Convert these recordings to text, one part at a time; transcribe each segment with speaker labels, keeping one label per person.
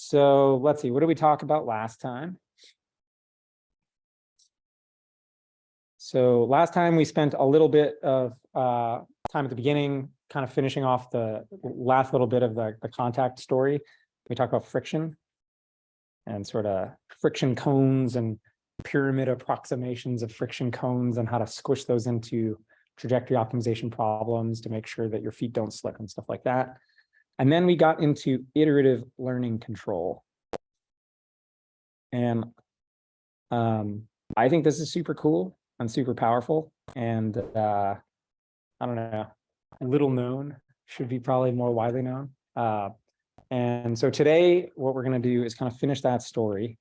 Speaker 1: So let's see, what did we talk about last time? So last time we spent a little bit of time at the beginning, kind of finishing off the last little bit of the contact story. We talked about friction and sort of friction cones and pyramid approximations of friction cones and how to squish those into trajectory optimization problems to make sure that your feet don't slip and stuff like that. And then we got into iterative learning control. And I think this is super cool and super powerful. And I don't know, little known, should be probably more widely known. And so today, what we're going to do is kind of finish that story.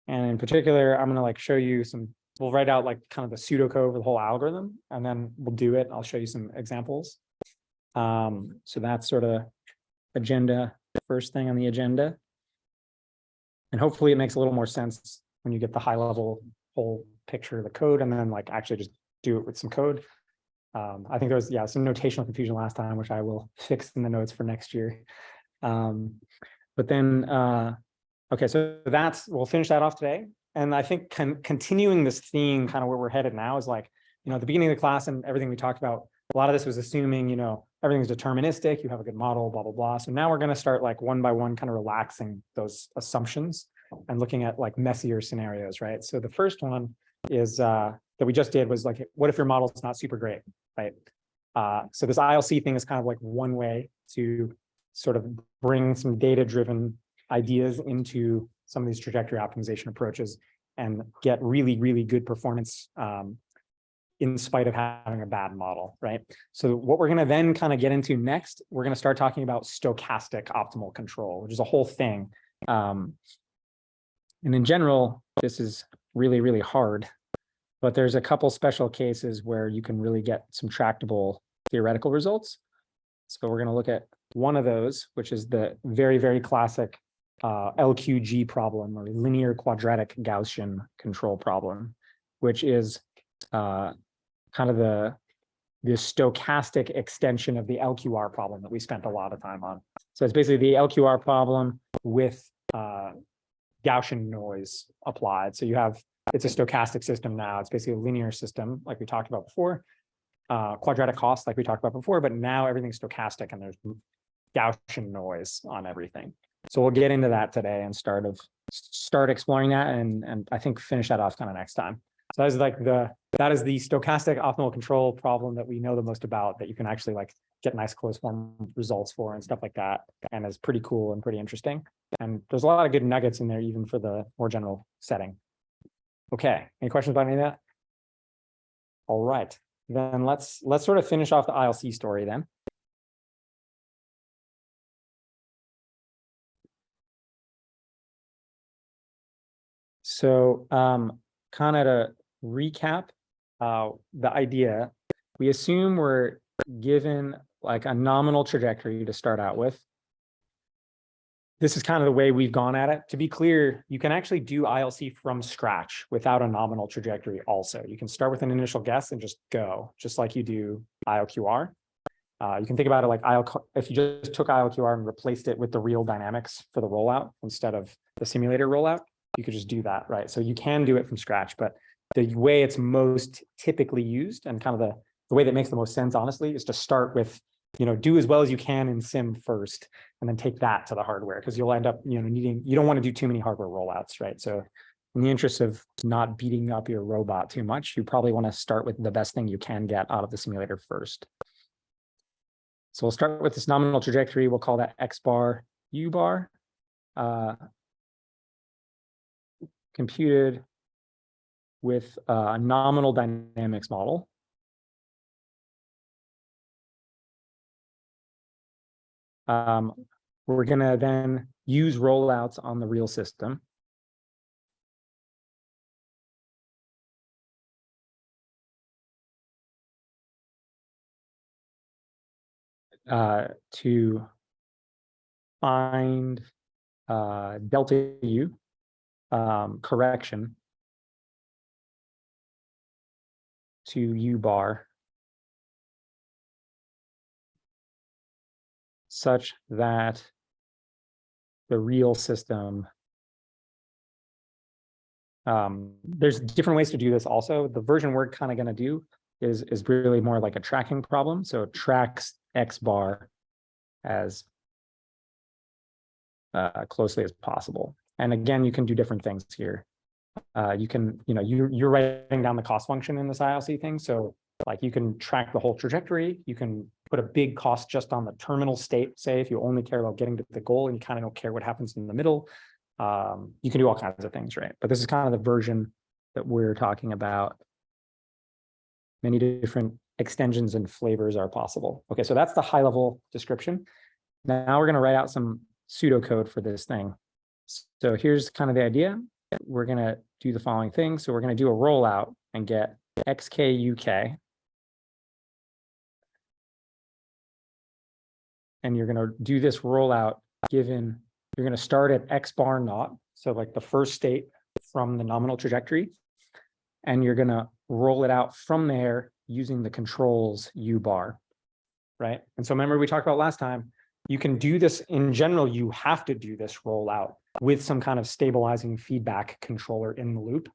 Speaker 1: And in particular, I'm going to like show you some, we'll write out like kind of the pseudocode for the whole algorithm, and then we'll do it. I'll show you some examples. So that's sort of agenda, first thing on the agenda. And hopefully it makes a little more sense when you get the high level whole picture of the code and then like actually just do it with some code. I think there was, some notational confusion last time, which I will fix in the notes for next year. But then, okay, so we'll finish that off today. And I think continuing this theme, kind of where we're headed now is like, at the beginning of the class and everything we talked about, a lot of this was assuming, everything's deterministic, you have a good model, blah, blah, blah. So now we're going to start like one by one, kind of relaxing those assumptions and looking at like messier scenarios, right? So the first one is that we just did was like, what if your model is not super great, right? So this ILC thing is kind of like one way to sort of bring some data-driven ideas into some of these trajectory optimization approaches and get really, really good performance in spite of having a bad model, right? So what we're going to then kind of get into next, we're going to start talking about stochastic optimal control, which is a whole thing. And in general, this is really, really hard, but there's a couple special cases where you can really get some tractable theoretical results. So we're going to look at one of those, which is the very, very classic LQG problem, or linear quadratic Gaussian control problem, which is kind of the stochastic extension of the LQR problem that we spent a lot of time on. So it's basically the LQR problem with Gaussian noise applied. So it's a stochastic system now. It's basically a linear system, like we talked about before, quadratic cost, like we talked about before, but now everything's stochastic and there's Gaussian noise on everything. So we'll get into that today and start exploring that and I think finish that off kind of next time. So that is like that is the stochastic optimal control problem that we know the most about, that you can actually like get nice closed form results for and stuff like that, and is pretty cool and pretty interesting. And there's a lot of good nuggets in there even for the more general setting. Okay, any questions about any of that? All right, then let's sort of finish off the ILC story then. So kind of to recap the idea, we assume we're given like a nominal trajectory to start out with. This is kind of the way we've gone at it. To be clear, you can actually do ILC from scratch without a nominal trajectory also. You can start with an initial guess and just go, just like you do ILQR. You can think about it like if you just took ILQR and replaced it with the real dynamics for the rollout instead of the simulator rollout, you could just do that, right? So you can do it from scratch, but the way it's most typically used and kind of the way that makes the most sense, honestly, is to start with, do as well as you can in sim first, and then take that to the hardware, because you'll end up, you don't want to do too many hardware rollouts, right? So in the interest of not beating up your robot too much, you probably want to start with the best thing you can get out of the simulator first. So we'll start with this nominal trajectory. We'll call that X bar, U bar. Computed with a nominal dynamics model. We're going to then use rollouts on the real system. To find delta U correction to U bar such that the real system. There's different ways to do this also. The version we're kind of going to do is really more like a tracking problem. So it tracks X bar as closely as possible. And again, you can do different things here. You can, you're writing down the cost function in this ILC thing. So like you can track the whole trajectory. You can put a big cost just on the terminal state. Say if you only care about getting to the goal and you kind of don't care what happens in the middle. You can do all kinds of things, right? But this is kind of the version that we're talking about. Many different extensions and flavors are possible. Okay, so that's the high level description. Now we're going to write out some pseudocode for this thing. So here's kind of the idea. We're going to do the following thing. So we're going to do a rollout and get XKUK. And you're going to do this rollout given you're going to start at X bar naught. So like the first state from the nominal trajectory. And you're going to roll it out from there using the controls U bar, right? And so remember we talked about last time, you can do this in general, you have to do this rollout with some kind of stabilizing feedback controller in the loop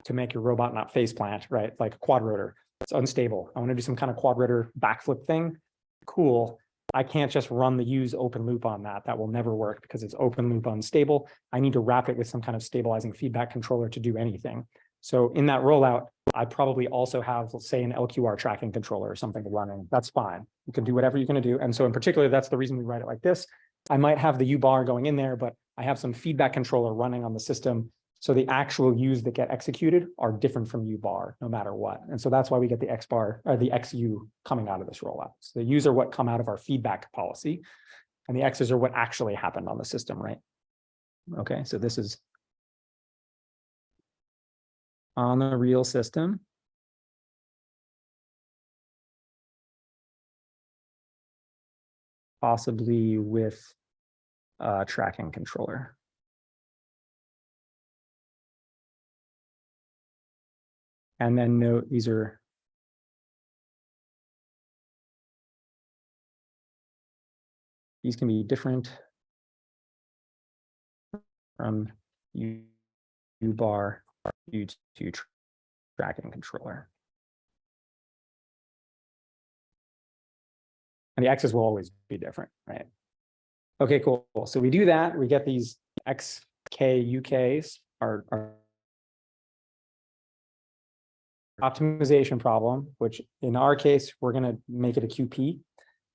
Speaker 1: to make your robot not face plant, right? Like a quad rotor, it's unstable. I want to do some kind of quad rotor backflip thing. Cool. I can't just run the use open loop on that. That will never work because it's open loop unstable. I need to wrap it with some kind of stabilizing feedback controller to do anything. So in that rollout, I probably also have, let's say, an LQR tracking controller or something running. That's fine. You can do whatever you're going to do. And so in particular, that's the reason we write it like this. I might have the U bar going in there, but I have some feedback controller running on the system. So the actual U's that get executed are different from U bar, no matter what. And so that's why we get the X bar or the XU coming out of this rollout. So the U's are what come out of our feedback policy, and the X's are what actually happened on the system, right? Okay, so this is on the real system. Possibly with a tracking controller. And then note these can be different from U bar U2 tracking controller. And the X's will always be different, right? Okay, cool. So we do that. We get these XKUKs, our optimization problem, which in our case, we're going to make it a QP.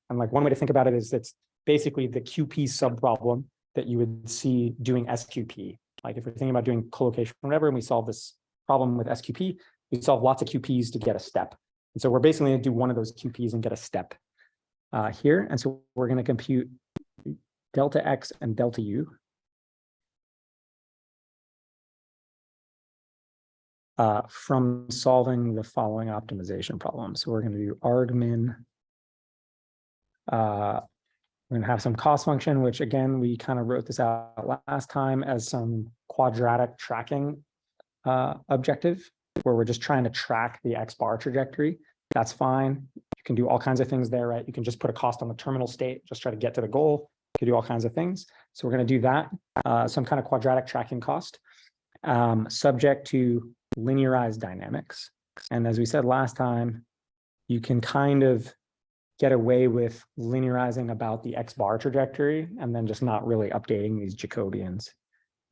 Speaker 1: And like one way to think about it is it's basically the QP subproblem that you would see doing SQP. Like if we're thinking about doing collocation or whatever, and we solve this problem with SQP, we solve lots of QPs to get a step. And so we're basically going to do one of those QPs and get a step here. And so we're going to compute delta X and delta U. From solving the following optimization problem. So we're going to do argmin. We're going to have some cost function, which again, we kind of wrote this out last time as some quadratic tracking objective, where we're just trying to track the X bar trajectory. That's fine. You can do all kinds of things there, right? You can just put a cost on the terminal state, just try to get to the goal. You can do all kinds of things. So we're going to do that, some kind of quadratic tracking cost, subject to linearized dynamics. And as we said last time, you can kind of get away with linearizing about the X bar trajectory and then just not really updating these Jacobians.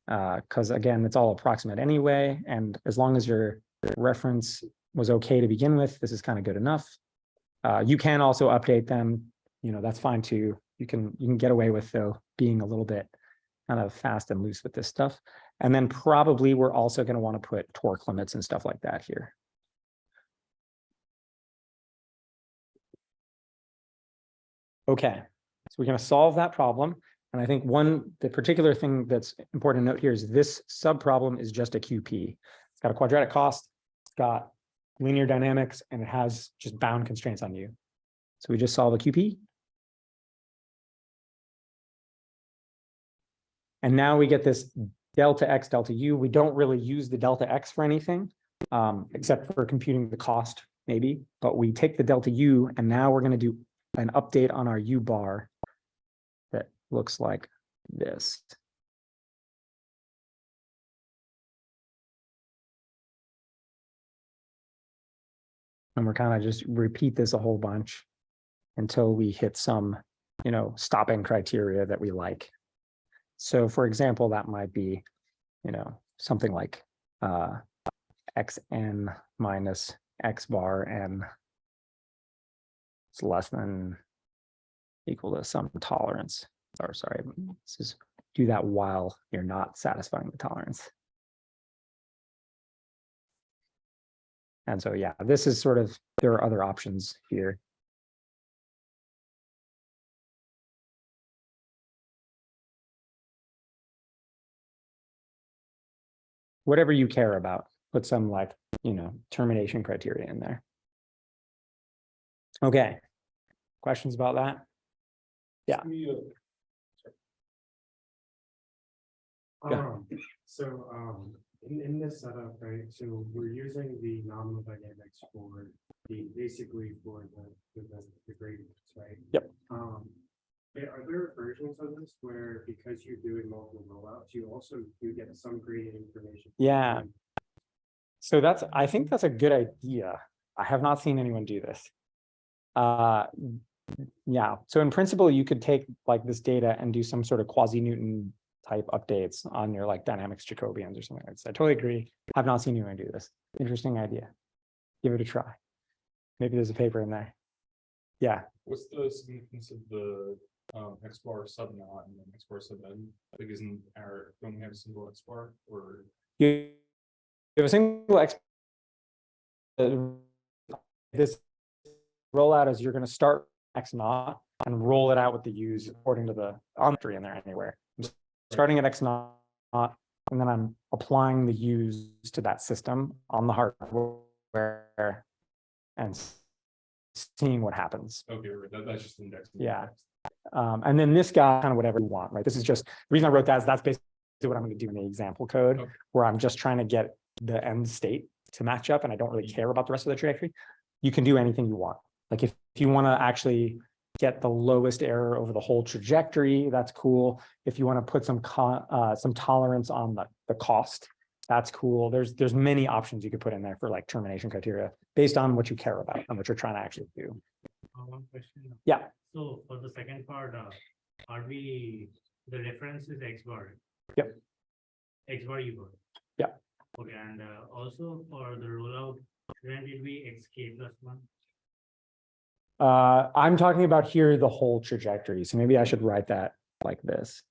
Speaker 1: Because again, it's all approximate anyway. And as long as your reference was okay to begin with, this is kind of good enough. You can also update them, that's fine too. You can get away with though being a little bit kind of fast and loose with this stuff. And then probably we're also going to want to put torque limits and stuff like that here. Okay, so we're going to solve that problem. And I think the particular thing that's important to note here is this subproblem is just a QP. It's got a quadratic cost, it's got linear dynamics, and it has just bound constraints on U. So we just solve a QP. And now we get this delta X, delta U. We don't really use the delta X for anything, except for computing the cost, maybe. But we take the delta U, and now we're going to do an update on our U bar that looks like this. And we're kind of just repeat this a whole bunch until we hit some, stopping criteria that we like. So for example, that might be, something like xn minus x bar n is less than equal to some tolerance. Or sorry, this is do that while you're not satisfying the tolerance. And so, yeah, this is sort of, there are other options here. Whatever you care about, put some like, termination criteria in there. Okay. Questions about that? Yeah.
Speaker 2: In this setup, right? So we're using the nominal dynamics for basically for the gradients, right?
Speaker 1: Yep.
Speaker 2: Are there versions of this where because you're doing multiple rollouts, you also do get some gradient information?
Speaker 1: Yeah. So I think that's a good idea. I have not seen anyone do this. Yeah. So in principle, you could take like this data and do some sort of quasi-Newton type updates on your like dynamics Jacobians or something like that. I totally agree. Have not seen anyone do this. Interesting idea. Give it a try. Maybe there's a paper in there. Yeah.
Speaker 3: What's the significance of the X bar sub naught and then X bar sub n? Like, don't we have a single X bar, or
Speaker 1: You have a single X. This rollout is you're going to start X naught and roll it out with the U's according to the entry in there anywhere. I'm starting at X naught, and then I'm applying the U's to that system on the hardware and seeing what happens.
Speaker 3: okay, right, that's just indexing.
Speaker 1: Yeah. And then this guy, kind of whatever you want, right? This is just the reason I wrote that is that's basically what I'm going to do in the example code,
Speaker 3: Okay.
Speaker 1: where I'm just trying to get the end state to match up, and I don't really care about the rest of the trajectory. You can do anything you want. Like if you want to actually get the lowest error over the whole trajectory, that's cool. If you want to put some tolerance on the cost, that's cool. There's many options you could put in there for like termination criteria based on what you care about and what you're trying to actually do.
Speaker 4: One question.
Speaker 1: Yeah.
Speaker 4: So for the second part, the reference is X bar?
Speaker 1: Yep.
Speaker 4: X bar U bar?
Speaker 1: Yeah.
Speaker 4: Okay, and also for the rollout, shouldn't it be XK plus 1?
Speaker 1: I'm talking about here the whole trajectory. So maybe I should write that like this.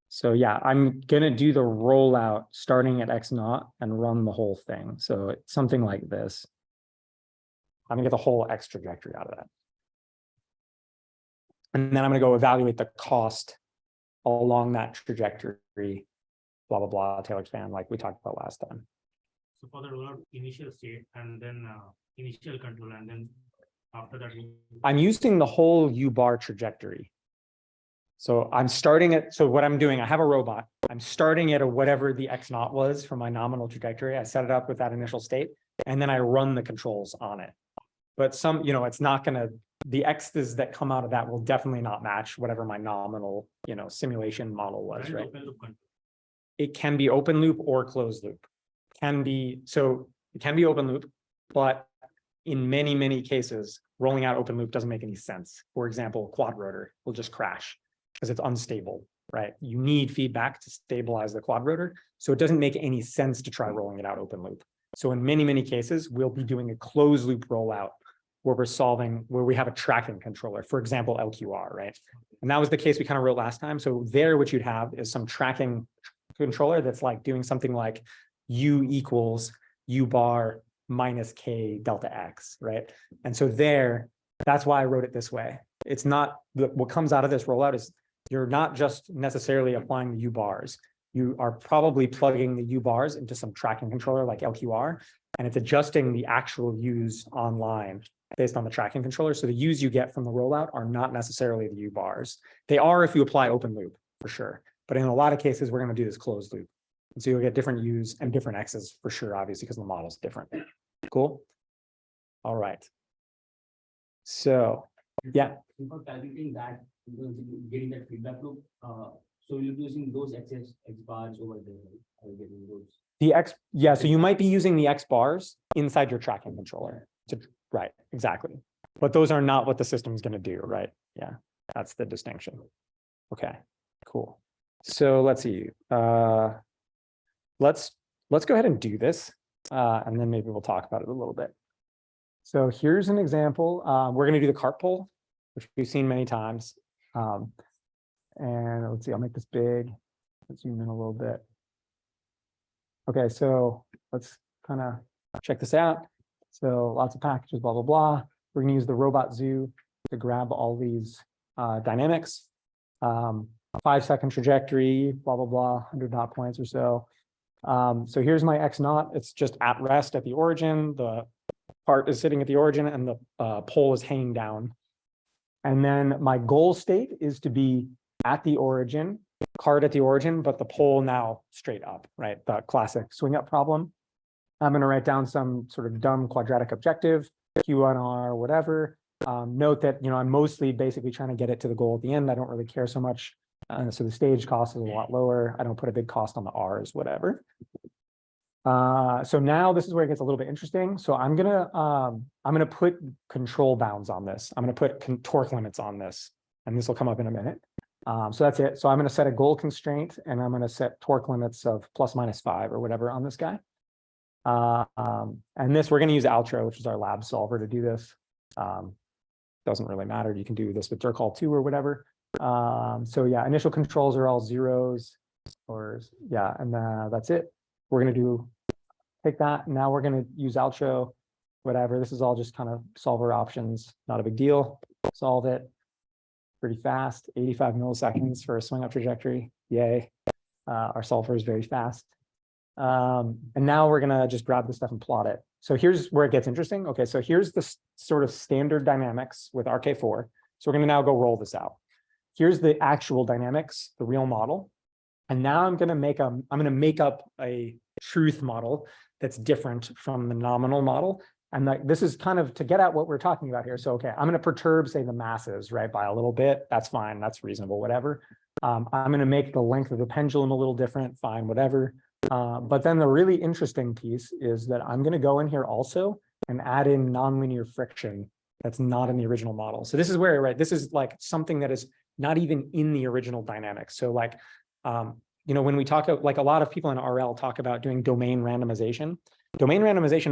Speaker 1: So yeah, I'm gonna do the rollout starting at X naught and run the whole thing. So it's something like this. I'm gonna get the whole X trajectory out of that. And then I'm gonna go evaluate the cost along that trajectory, blah, blah, blah, Taylor span, like we talked about last time.
Speaker 4: So for the rollout initial state and then initial control, and then after that,
Speaker 1: I'm using the whole U bar trajectory. So I'm starting at, so what I'm doing, I have a robot. I'm starting at whatever the X naught was for my nominal trajectory. I set it up with that initial state, and then I run the controls on it. But some, it's not gonna, the X's that come out of that will definitely not match whatever my nominal, simulation model was, right? It can be open loop or closed loop. So it can be open loop, but in many, many cases, rolling out open loop doesn't make any sense. For example, quad rotor will just crash because it's unstable, right? You need feedback to stabilize the quad rotor. So it doesn't make any sense to try rolling it out open loop. So in many, many cases, we'll be doing a closed loop rollout where we have a tracking controller, for example, LQR, right? And that was the case we kind of wrote last time. So there, what you'd have is some tracking controller that's like doing something like U equals U bar minus K delta X, right? And so that's why I wrote it this way. It's not, what comes out of this rollout is you're not just necessarily applying the U bars. You are probably plugging the U bars into some tracking controller like LQR, and it's adjusting the actual U's online based on the tracking controller. So the U's you get from the rollout are not necessarily the U bars. They are if you apply open loop, for sure. But in a lot of cases, we're going to do this closed loop. And so you'll get different U's and different X's for sure, obviously, because the model's different. Cool. All right. So, yeah.
Speaker 5: Before calculating that, getting that feedback loop, So you're using those X bars over there, right? Are you getting those?
Speaker 1: Yeah, so you might be using the X bars inside your tracking controller. Right, exactly. But those are not what the system is going to do, right? Yeah, that's the distinction. Okay, cool. So let's see. Let's go ahead and do this, and then maybe we'll talk about it a little bit. So here's an example. We're going to do the cart pull, which we've seen many times. And let's see, I'll make this big. Let's zoom in a little bit. Okay, so let's kind of check this out. So lots of packages, blah, blah, blah. We're going to use the robot zoo to grab all these dynamics. 5-second trajectory, blah, blah, blah, 100 dot points or so. So here's my X naught. It's just at rest at the origin. The part is sitting at the origin and the pole is hanging down. And then my goal state is to be at the origin, card at the origin, but the pole now straight up, right? The classic swing up problem. I'm going to write down some sort of dumb quadratic objective, Q1R, whatever. Note that, I'm mostly basically trying to get it to the goal at the end. I don't really care so much. So the stage cost is a lot lower. I don't put a big cost on the R's, whatever. So now this is where it gets a little bit interesting. So I'm gonna put control bounds on this. I'm gonna put torque limits on this, and this will come up in a minute. So that's it. So I'm gonna set a goal constraint, and I'm gonna set torque limits of ±5 or whatever on this guy. And this, we're gonna use Altro, which is our lab solver, to do this. Doesn't really matter. You can do this with Dirkall 2 or whatever. So yeah, initial controls are all zeros, or yeah, and that's it. We're gonna take that. Now we're gonna use Altro, whatever. This is all just kind of solver options, not a big deal. Solve it pretty fast, 85 milliseconds for a swing up trajectory. Yay. Our solver is very fast. And now we're gonna just grab this stuff and plot it. So here's where it gets interesting. Okay, so here's the sort of standard dynamics with RK4. So we're gonna now go roll this out. Here's the actual dynamics, the real model. And now I'm gonna make up a truth model that's different from the nominal model. And this is kind of to get at what we're talking about here. So, okay, I'm gonna perturb, say, the masses, right, by a little bit. That's fine, that's reasonable, whatever. I'm gonna make the length of the pendulum a little different, fine, whatever. But then the really interesting piece is that I'm gonna go in here also and add in nonlinear friction that's not in the original model. So this is where, right, this is like something that is not even in the original dynamics. So like, when we talk, like a lot of people in RL talk about doing domain randomization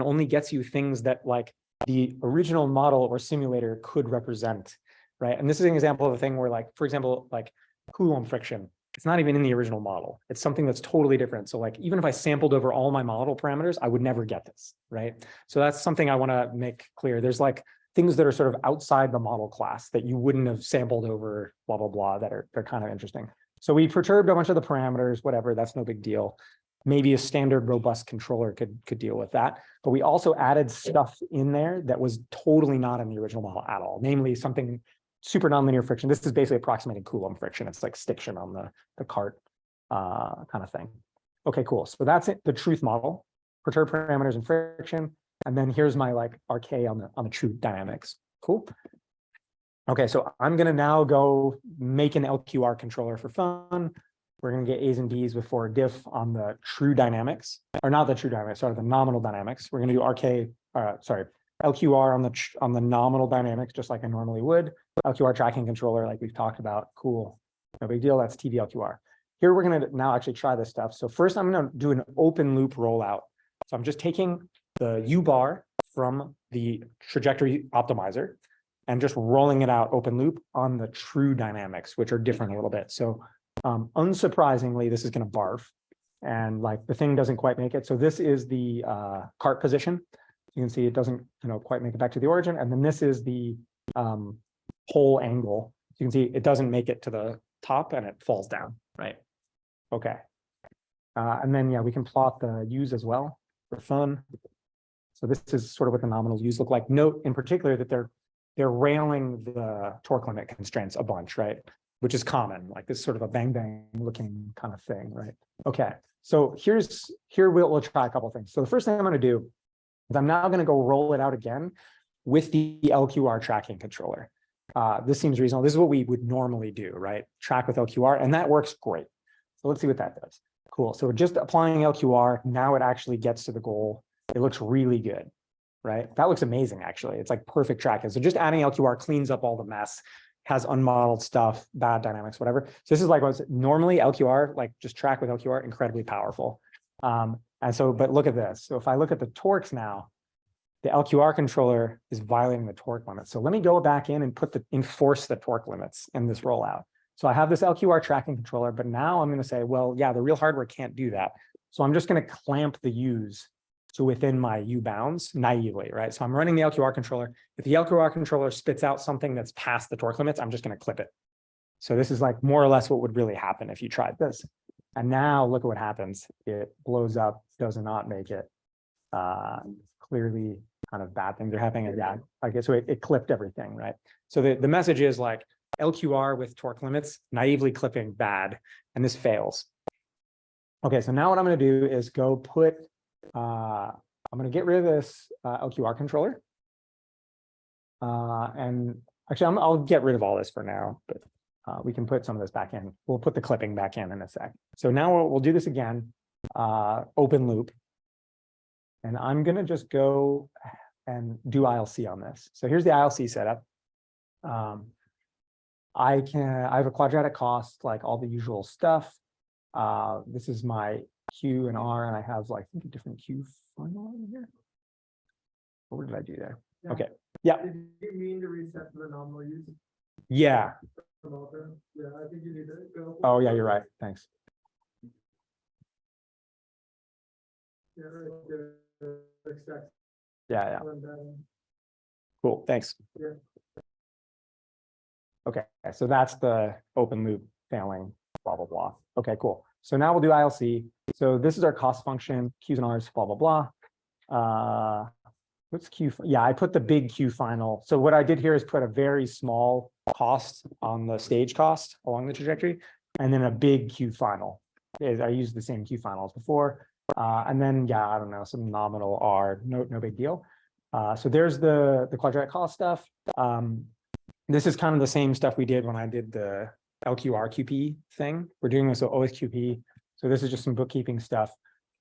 Speaker 1: only gets you things that like the original model or simulator could represent, right? And this is an example of a thing where, like, for example, like Coulomb friction, it's not even in the original model. It's something that's totally different. So like, even if I sampled over all my model parameters, I would never get this, right? So that's something I want to make clear. There's like things that are sort of outside the model class that you wouldn't have sampled over, blah, blah, blah, they're kind of interesting. So we perturbed a bunch of the parameters, whatever, that's no big deal. Maybe a standard robust controller could deal with that. But we also added stuff in there that was totally not in the original model at all, namely something super nonlinear friction. This is basically approximating Coulomb friction. It's like stiction on the cart kind of thing. Okay, cool. So that's it, the truth model, perturb parameters and friction. And then here's my like RK on the true dynamics. Cool. Okay, so I'm gonna now go make an LQR controller for fun. We're gonna get A's and B's before diff on the true dynamics, or not the true dynamics, sorry, the nominal dynamics. We're gonna do LQR on the nominal dynamics, just like I normally would. LQR tracking controller, like we've talked about. Cool, no big deal. That's TVLQR. Here we're gonna now actually try this stuff. So first, I'm gonna do an open loop rollout. So I'm just taking the U bar from the trajectory optimizer and just rolling it out open loop on the true dynamics, which are different a little bit. So unsurprisingly, this is going to barf, and like the thing doesn't quite make it. So this is the cart position. You can see it doesn't quite make it back to the origin. And then this is the pole angle. You can see it doesn't make it to the top and it falls down, right? Okay. And then, yeah, we can plot the U's as well for fun. So this is sort of what the nominal U's look like. Note in particular that they're railing the torque limit constraints a bunch, right? Which is common, like this sort of a bang bang looking kind of thing, right? Okay, so here we'll try a couple of things. So the first thing I'm gonna do is I'm now gonna go roll it out again with the LQR tracking controller. this seems reasonable. This is what we would normally do, right? Track with LQR, and that works great. So let's see what that does. Cool. So we're just applying LQR. Now it actually gets to the goal. It looks really good, right? That looks amazing, actually. It's like perfect tracking. So just adding LQR cleans up all the mess, has unmodeled stuff, bad dynamics, whatever. So this is like what's normally LQR, like just track with LQR, incredibly powerful. And so, but look at this. So if I look at the torques now, the LQR controller is violating the torque limits. So let me go back in and enforce the torque limits in this rollout. So I have this LQR tracking controller, but now I'm going to say, well, yeah, the real hardware can't do that. So I'm just going to clamp the U's to within my U bounds naively, right? So I'm running the LQR controller. If the LQR controller spits out something that's past the torque limits, I'm just going to clip it. So this is like more or less what would really happen if you tried this. And now look at what happens. It blows up, does not make it. Clearly kind of bad things are happening. Yeah, okay, so it clipped everything, right? So the message is like LQR with torque limits, naively clipping bad, and this fails. Okay, so now what I'm going to do is go put, I'm going to get rid of this LQR controller. And actually, I'll get rid of all this for now, but we can put some of this back in. We'll put the clipping back in a sec. So now we'll do this again, open loop. And I'm going to just go and do ILC on this. So here's the ILC setup. I have a quadratic cost, like all the usual stuff. This is my Q and R, and I have like, I think, a different Q final over here. What did I do there?
Speaker 2: Yeah.
Speaker 1: Okay. Yeah.
Speaker 2: Did you mean to reset to the nominal use?
Speaker 1: Yeah.
Speaker 2: Yeah, I think you need to go.
Speaker 1: Oh, yeah, you're right. Thanks.
Speaker 2: Yeah, right. Extract.
Speaker 1: Yeah. Cool. Thanks.
Speaker 2: Yeah.
Speaker 1: Okay, so that's the open loop failing, blah, blah, blah. Okay, cool. So now we'll do ILC. So this is our cost function, Q's and R's, blah, blah, blah. What's Q? Yeah, I put the big Q final. So what I did here is put a very small cost on the stage cost along the trajectory, and then a big Q final. I used the same Q final as before. And then, yeah, I don't know, some nominal R, no big deal. So there's the quadratic cost stuff. This is kind of the same stuff we did when I did the LQR QP thing. We're doing this with OSQP. So this is just some bookkeeping stuff.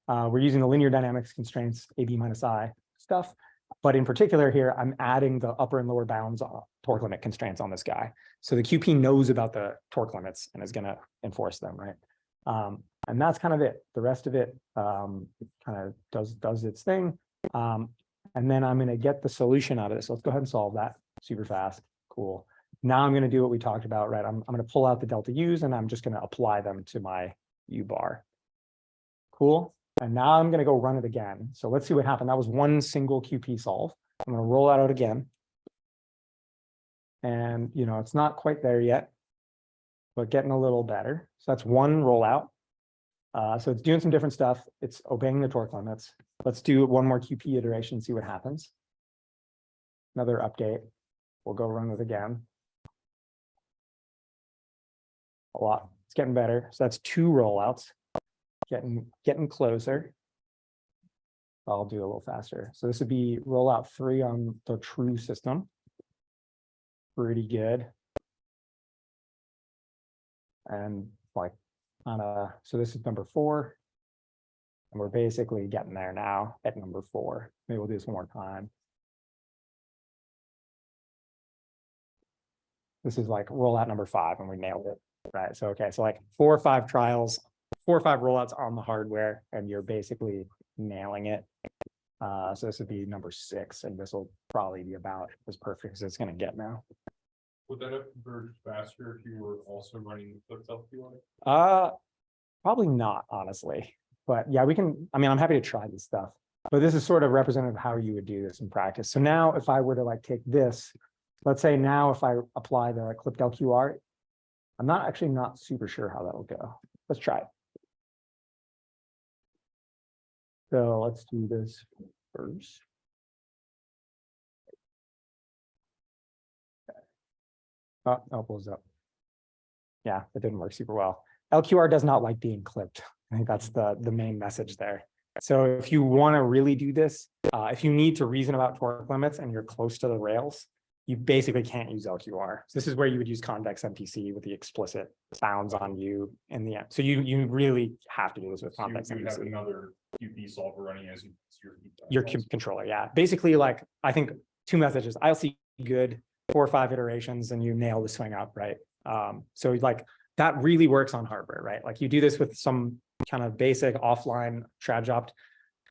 Speaker 1: We're using the linear dynamics constraints, AB minus I stuff. But in particular here, I'm adding the upper and lower bounds torque limit constraints on this guy. So the QP knows about the torque limits and is going to enforce them, right? And that's kind of it. The rest of it kind of does its thing. And then I'm going to get the solution out of this. So let's go ahead and solve that super fast. Cool. Now I'm going to do what we talked about, right? I'm going to pull out the delta U's and I'm just going to apply them to my U bar. Cool. And now I'm going to go run it again. So let's see what happened. That was one single QP solve. I'm going to roll that out again. And, you know, it's not quite there yet, but getting a little better. So that's one rollout. So it's doing some different stuff. It's obeying the torque limits. Let's do one more QP iteration, see what happens. Another update. We'll go run it again. A lot. It's getting better. So that's two rollouts. Getting closer. I'll do a little faster. So this would be rollout 3 on the true system. Pretty good. And like so this is number 4. And we're basically getting there now at number 4. Maybe we'll do this one more time. This is like rollout number 5 and we nailed it, right? So, okay, so like 4 or 5 trials, 4 or 5 rollouts on the hardware, and you're basically nailing it. So this would be number 6, and this will probably be about as perfect as it's going to get now.
Speaker 3: Would that have converged faster if you were also running the flipped LQR?
Speaker 1: Probably not, honestly. But yeah, we can, I mean, I'm happy to try this stuff, but this is sort of representative of how you would do this in practice. So now if I were to like take this, let's say now if I apply the clipped LQR, I'm not super sure how that'll go. Let's try it. So let's do this first. Oh, it blows up. Yeah, that didn't work super well. LQR does not like being clipped. I think that's the main message there. So if you want to really do this, if you need to reason about torque limits and you're close to the rails, you basically can't use LQR. So this is where you would use convex MPC with the explicit bounds on U in the end. So you really have to do this with
Speaker 3: So you
Speaker 1: convex
Speaker 3: would have
Speaker 1: MPC.
Speaker 3: another QP solver running as your feedback
Speaker 1: Your
Speaker 3: also.
Speaker 1: controller, yeah. Basically, like, I think 2 messages, ILC good, 4 or 5 iterations, and you nail the swing up, right? So like, that really works on hardware, right? Like, you do this with some kind of basic offline trad opt,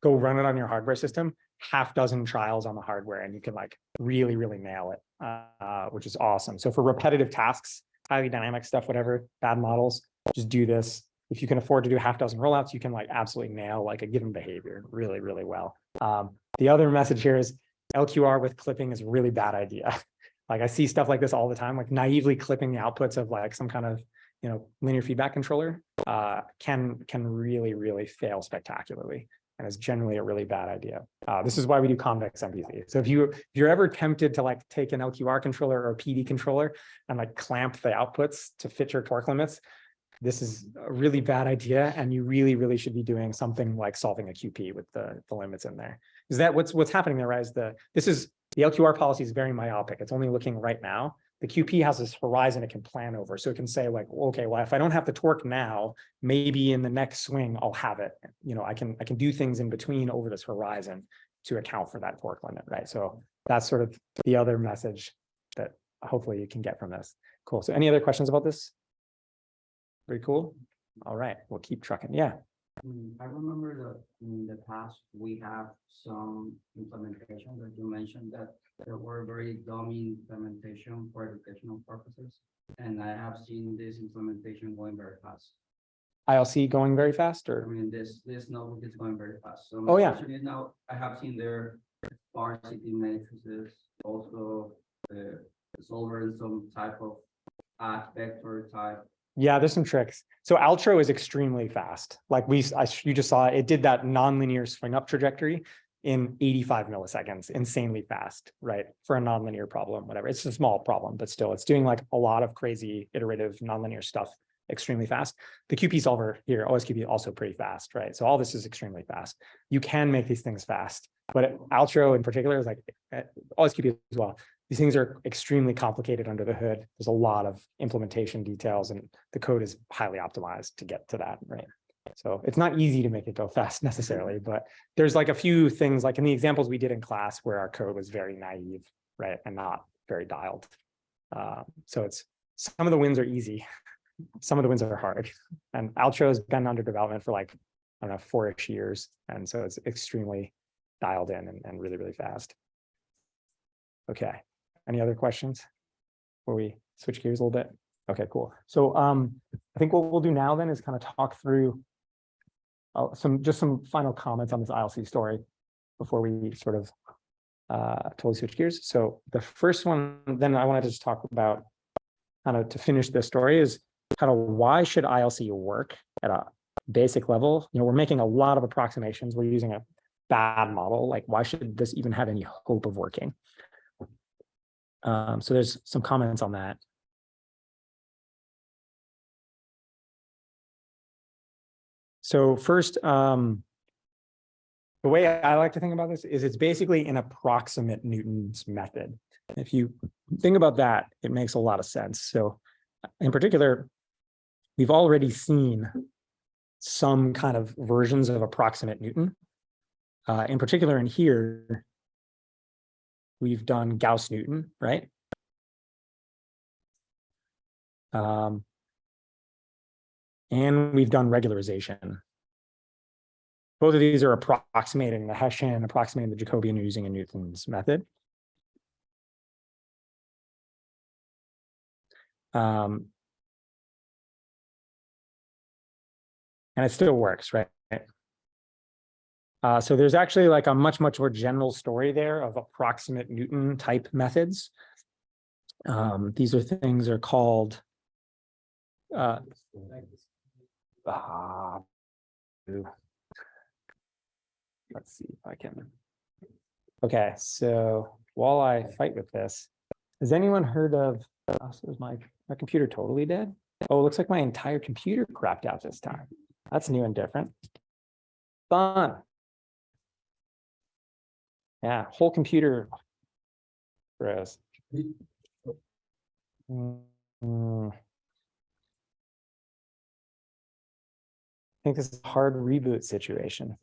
Speaker 1: go run it on your hardware system, half dozen trials on the hardware, and you can like really, really nail it, which is awesome. So for repetitive tasks, highly dynamic stuff, whatever, bad models, just do this. If you can afford to do half dozen rollouts, you can like absolutely nail like a given behavior really, really well. The other message here is LQR with clipping is a really bad idea. Like, I see stuff like this all the time, like naively clipping the outputs of like some kind of, you know, linear feedback controller can really, really fail spectacularly, and is generally a really bad idea. This is why we do convex MPC. So if you're ever tempted to like take an LQR controller or a PD controller and like clamp the outputs to fit your torque limits, this is a really bad idea, and you really, really should be doing something like solving a QP with the limits in there. Is that what's happening there, right? Is the LQR policy is very myopic. It's only looking right now. The QP has this horizon it can plan over. So it can say like, okay, well, if I don't have the torque now, maybe in the next swing, I'll have it. You know, I can do things in between over this horizon to account for that torque limit, right? So that's sort of the other message that hopefully you can get from this. Cool. So any other questions about this? Very cool. All right, we'll keep trucking. Yeah.
Speaker 5: I remember that in the past, we have some implementation that you mentioned that there were very dummy implementation for educational purposes. And I have seen this implementation going very fast.
Speaker 1: ILC going very fast,
Speaker 5: I
Speaker 1: or?
Speaker 5: mean, this notebook is going very fast. So
Speaker 1: Oh,
Speaker 5: my
Speaker 1: yeah.
Speaker 5: question is now, I have seen their sparsity matrices, also the solver in some type of vector type.
Speaker 1: Yeah, there's some tricks. So Altro is extremely fast. Like you just saw, it did that nonlinear swing up trajectory in 85 milliseconds, insanely fast, right? For a nonlinear problem, whatever. It's a small problem, but still, it's doing like a lot of crazy iterative nonlinear stuff extremely fast. The QP solver here, OSQP, also pretty fast, right? So all this is extremely fast. You can make these things fast, but Altro in particular is like OSQP as well. These things are extremely complicated under the hood. There's a lot of implementation details, and the code is highly optimized to get to that, right? So it's not easy to make it go fast necessarily, but there's like a few things, like in the examples we did in class, where our code was very naive, right, and not very dialed. So it's, some of the wins are easy, some of the wins are hard, and Altro has been under development for like, I don't know, 4-ish years, and so it's extremely dialed in and really, really fast. Okay. Any other questions before we switch gears a little bit? Okay, cool. So I think what we'll do now then is kind of talk through some final comments on this ILC story before we sort of totally switch gears. So the first one then I wanted to just talk about, kind of to finish this story, is kind of why should ILC work at a basic level? You know, we're making a lot of approximations. We're using a bad model. Like, why should this even have any hope of working? So there's some comments on that. So first, the way I like to think about this is it's basically an approximate Newton's method. If you think about that, it makes a lot of sense. So in particular, we've already seen some kind of versions of approximate Newton. In particular, in here, we've done Gauss-Newton, right? And we've done regularization. Both of these are approximating the Hessian, approximating the Jacobian using a Newton's method. And it still works, right? So there's actually like a much more general story there of approximate Newton type methods. These are things are called let's see if I can. Okay, so while I fight with this, has anyone heard of, so is my computer totally dead? Oh, it looks like my entire computer crapped out this time. That's new and different. Fun. Yeah, whole computer froze. I think this is a hard reboot situation.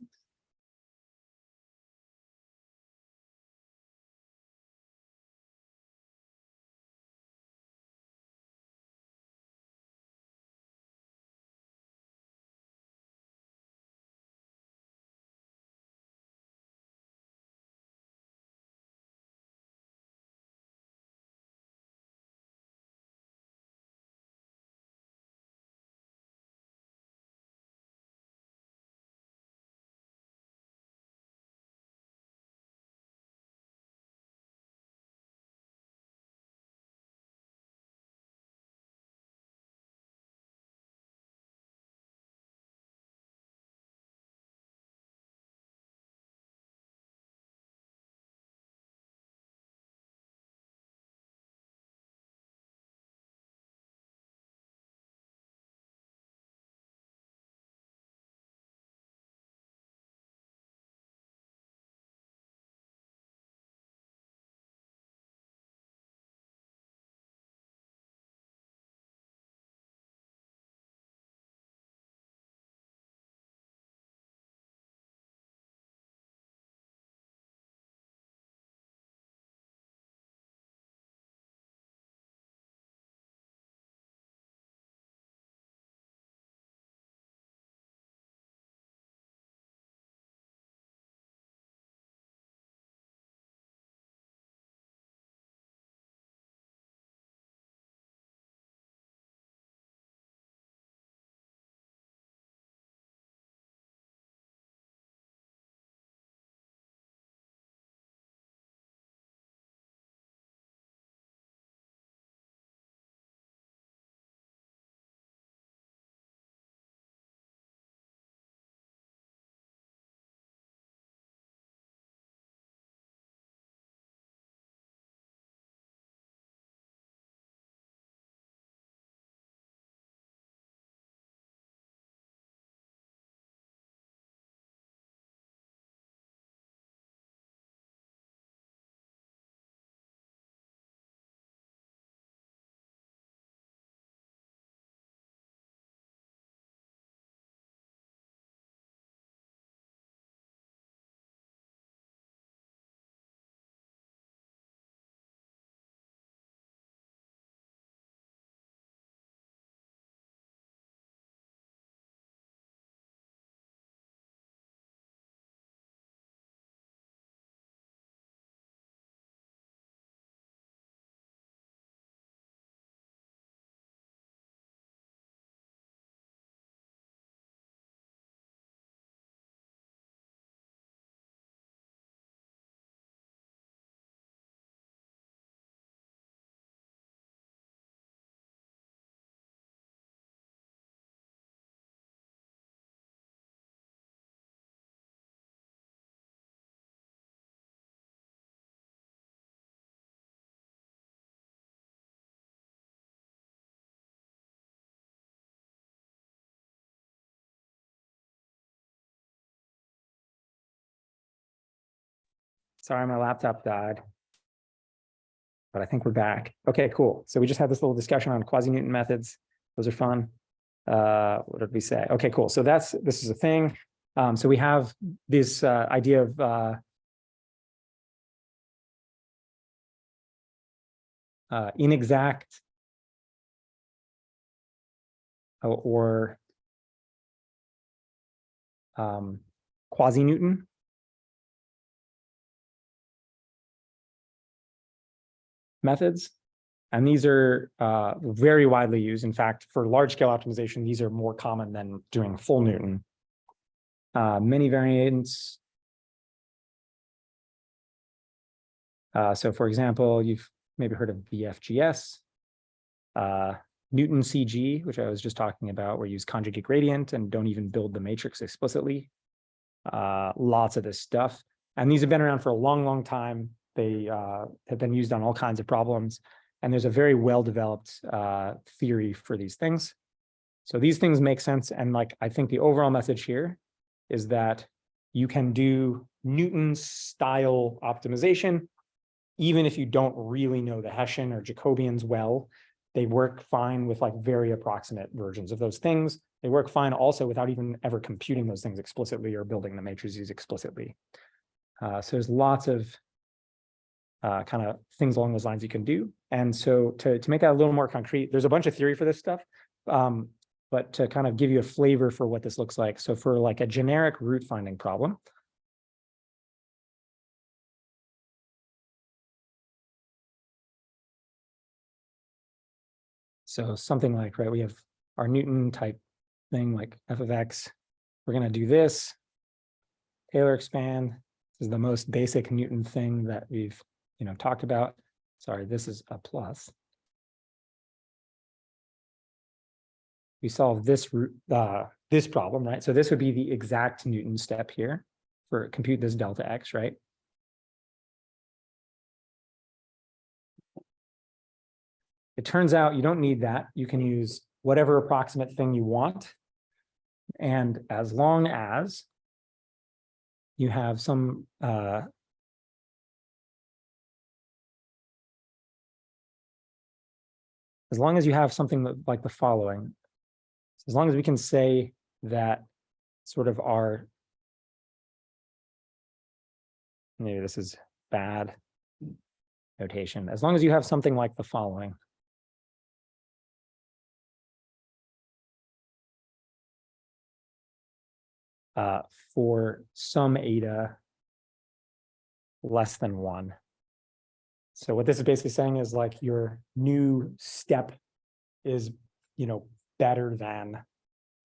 Speaker 1: Sorry, my laptop died. But I think we're back. Okay, cool. So we just had this little discussion on quasi-Newton methods. Those are fun. What did we say? Okay, cool. So this is a thing. So we have this idea of inexact or quasi-Newton. Methods. And these are very widely used. In fact, for large scale optimization, these are more common than doing full Newton. Many variants. So for example, you've maybe heard of BFGS, Newton CG, which I was just talking about, where you use conjugate gradient and don't even build the matrix explicitly. Lots of this stuff. And these have been around for a long, long time. They have been used on all kinds of problems. And there's a very well-developed theory for these things. So these things make sense. And like, I think the overall message here is that you can do Newton style optimization even if you don't really know the Hessian or Jacobians well, they work fine with like very approximate versions of those things. They work fine also without even ever computing those things explicitly or building the matrices explicitly. So there's lots of kind of things along those lines you can do. And so to make that a little more concrete, there's a bunch of theory for this stuff, but to kind of give you a flavor for what this looks like. So for like a generic root finding problem, so something like, right, we have our Newton type thing like f of x. We're going to do this, Taylor expand. This is the most basic Newton thing that we've, talked about. Sorry, this is a plus. We solve this this problem, right? So this would be the exact Newton step here for compute this delta x, right? It turns out you don't need that. You can use whatever approximate thing you want. And as long as you have some as long as you have something like the following, as long as we can say that sort of our, maybe this is bad notation, as long as you have something like the following. For some eta less than 1. So what this is basically saying is like your new step is, better than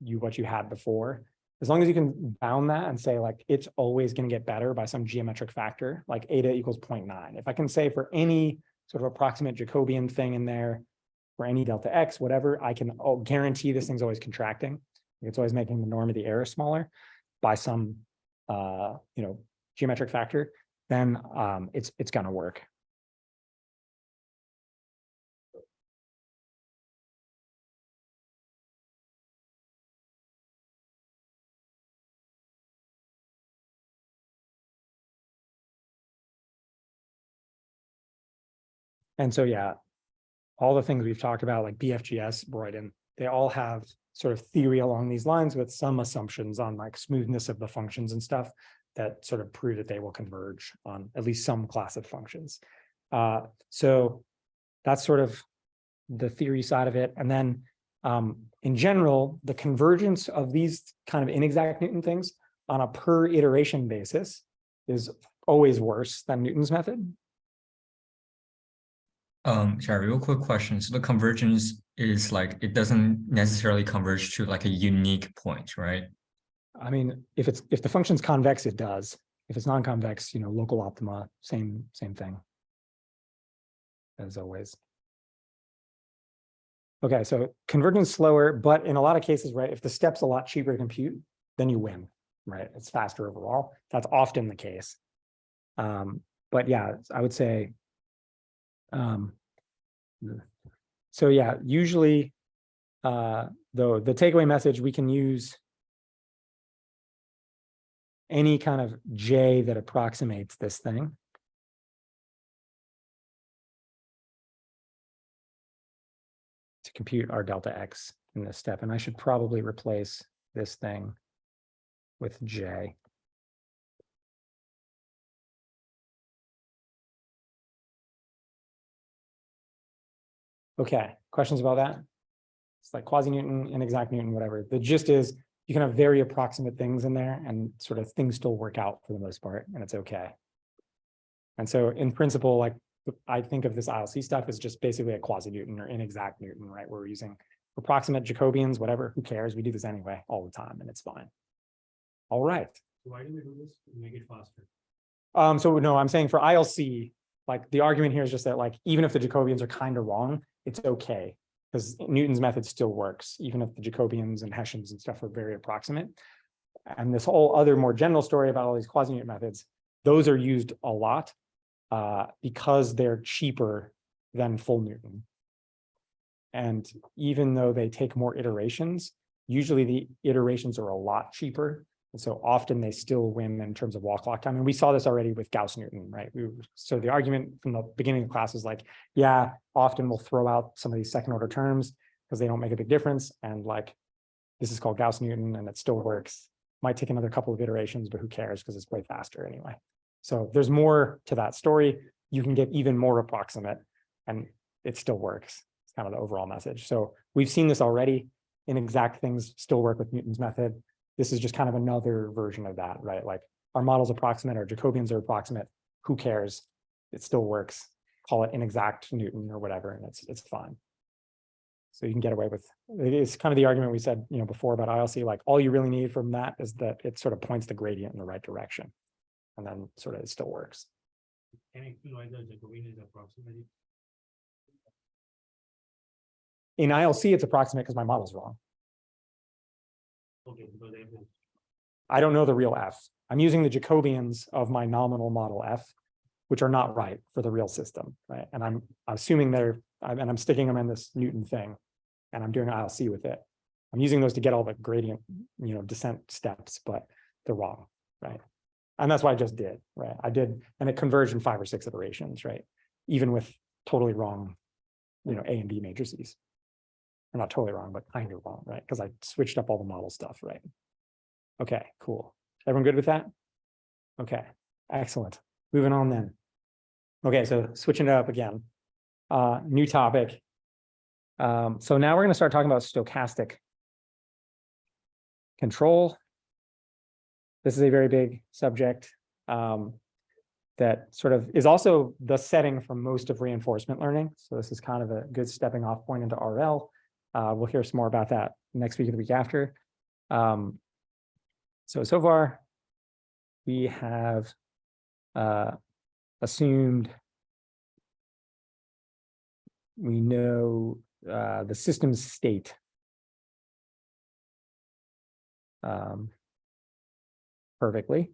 Speaker 1: what you had before. As long as you can bound that and say like it's always going to get better by some geometric factor, like eta equals 0.9. If I can say for any sort of approximate Jacobian thing in there, for any delta x, whatever, I can guarantee this thing's always contracting. It's always making the norm of the error smaller by some geometric factor, then it's going to work. And so, yeah, all the things we've talked about, like BFGS, Broyden, they all have sort of theory along these lines with some assumptions on like smoothness of the functions and stuff that sort of prove that they will converge on at least some class of functions. So that's sort of the theory side of it. And then in general, the convergence of these kind of inexact Newton things on a per iteration basis is always worse than Newton's method.
Speaker 6: Sorry, real quick question. So the convergence is like, it doesn't necessarily converge to like a unique point, right?
Speaker 1: I mean, if the function's convex, it does. If it's non-convex, local optima, same thing as always. Okay, so convergence slower, but in a lot of cases, right, if the step's a lot cheaper to compute, then you win, right? It's faster overall. That's often the case. But yeah, I would say, so yeah, usually the takeaway message, we can use any kind of J that approximates this thing. To compute our delta X in this step. And I should probably replace this thing with J. Okay, questions about that? It's like quasi-Newton, inexact Newton, whatever. The gist is you can have very approximate things in there and sort of things still work out for the most part, and it's okay. And so in principle, like I think of this ILC stuff as just basically a quasi-Newton or inexact Newton, right? Where we're using approximate Jacobians, whatever, who cares? We do this anyway all the time and it's fine. All right.
Speaker 4: So why do we do this? To make it faster.
Speaker 1: So no, I'm saying for ILC, like the argument here is just that like, even if the Jacobians are kind of wrong, it's okay because Newton's method still works, even if the Jacobians and Hessians and stuff are very approximate. And this whole other more general story about all these quasi-Newton methods, those are used a lot because they're cheaper than full Newton. And even though they take more iterations, usually the iterations are a lot cheaper And so often they still win in terms of walk clock time. And we saw this already with Gauss-Newton, right? So the argument from the beginning of the class is like, yeah, often we'll throw out some of these second order terms because they don't make a big difference. And like, this is called Gauss-Newton and it still works. Might take another couple of iterations, but who cares because it's way faster anyway. So there's more to that story. You can get even more approximate and it still works. It's kind of the overall message. So we've seen this already. Inexact things still work with Newton's method. This is just kind of another version of that, right? Like our model's approximate, our Jacobians are approximate. Who cares? It still works. Call it inexact Newton or whatever, and it's fine. So you can get away with it's kind of the argument we said, before about ILC. Like all you really need from that is that it sort of points the gradient in the right direction, and then sort of it still works.
Speaker 4: Can you explain why the Jacobian is approximate?
Speaker 1: In ILC, it's approximate because my model's wrong.
Speaker 4: Okay, because
Speaker 1: I don't know the real F. I'm using the Jacobians of my nominal model F, which are not right for the real system, right? And I'm assuming I'm sticking them in this Newton thing, and I'm doing ILC with it. I'm using those to get all the gradient, descent steps, but they're wrong, right? And that's what I just did, right? And it converged in 5 or 6 iterations, right? Even with totally wrong, A and B matrices. Or not totally wrong, but kind of wrong, right? Because I switched up all the model stuff, right? Okay, cool. Everyone good with that? Okay, excellent. Moving on then. Okay, so switching it up again. New topic. So now we're going to start talking about stochastic control. This is a very big subject that sort of is also the setting for most of reinforcement learning. So this is kind of a good stepping off point into RL. We'll hear some more about that next week or the week after. So far, we have assumed we know the system's state. Perfectly,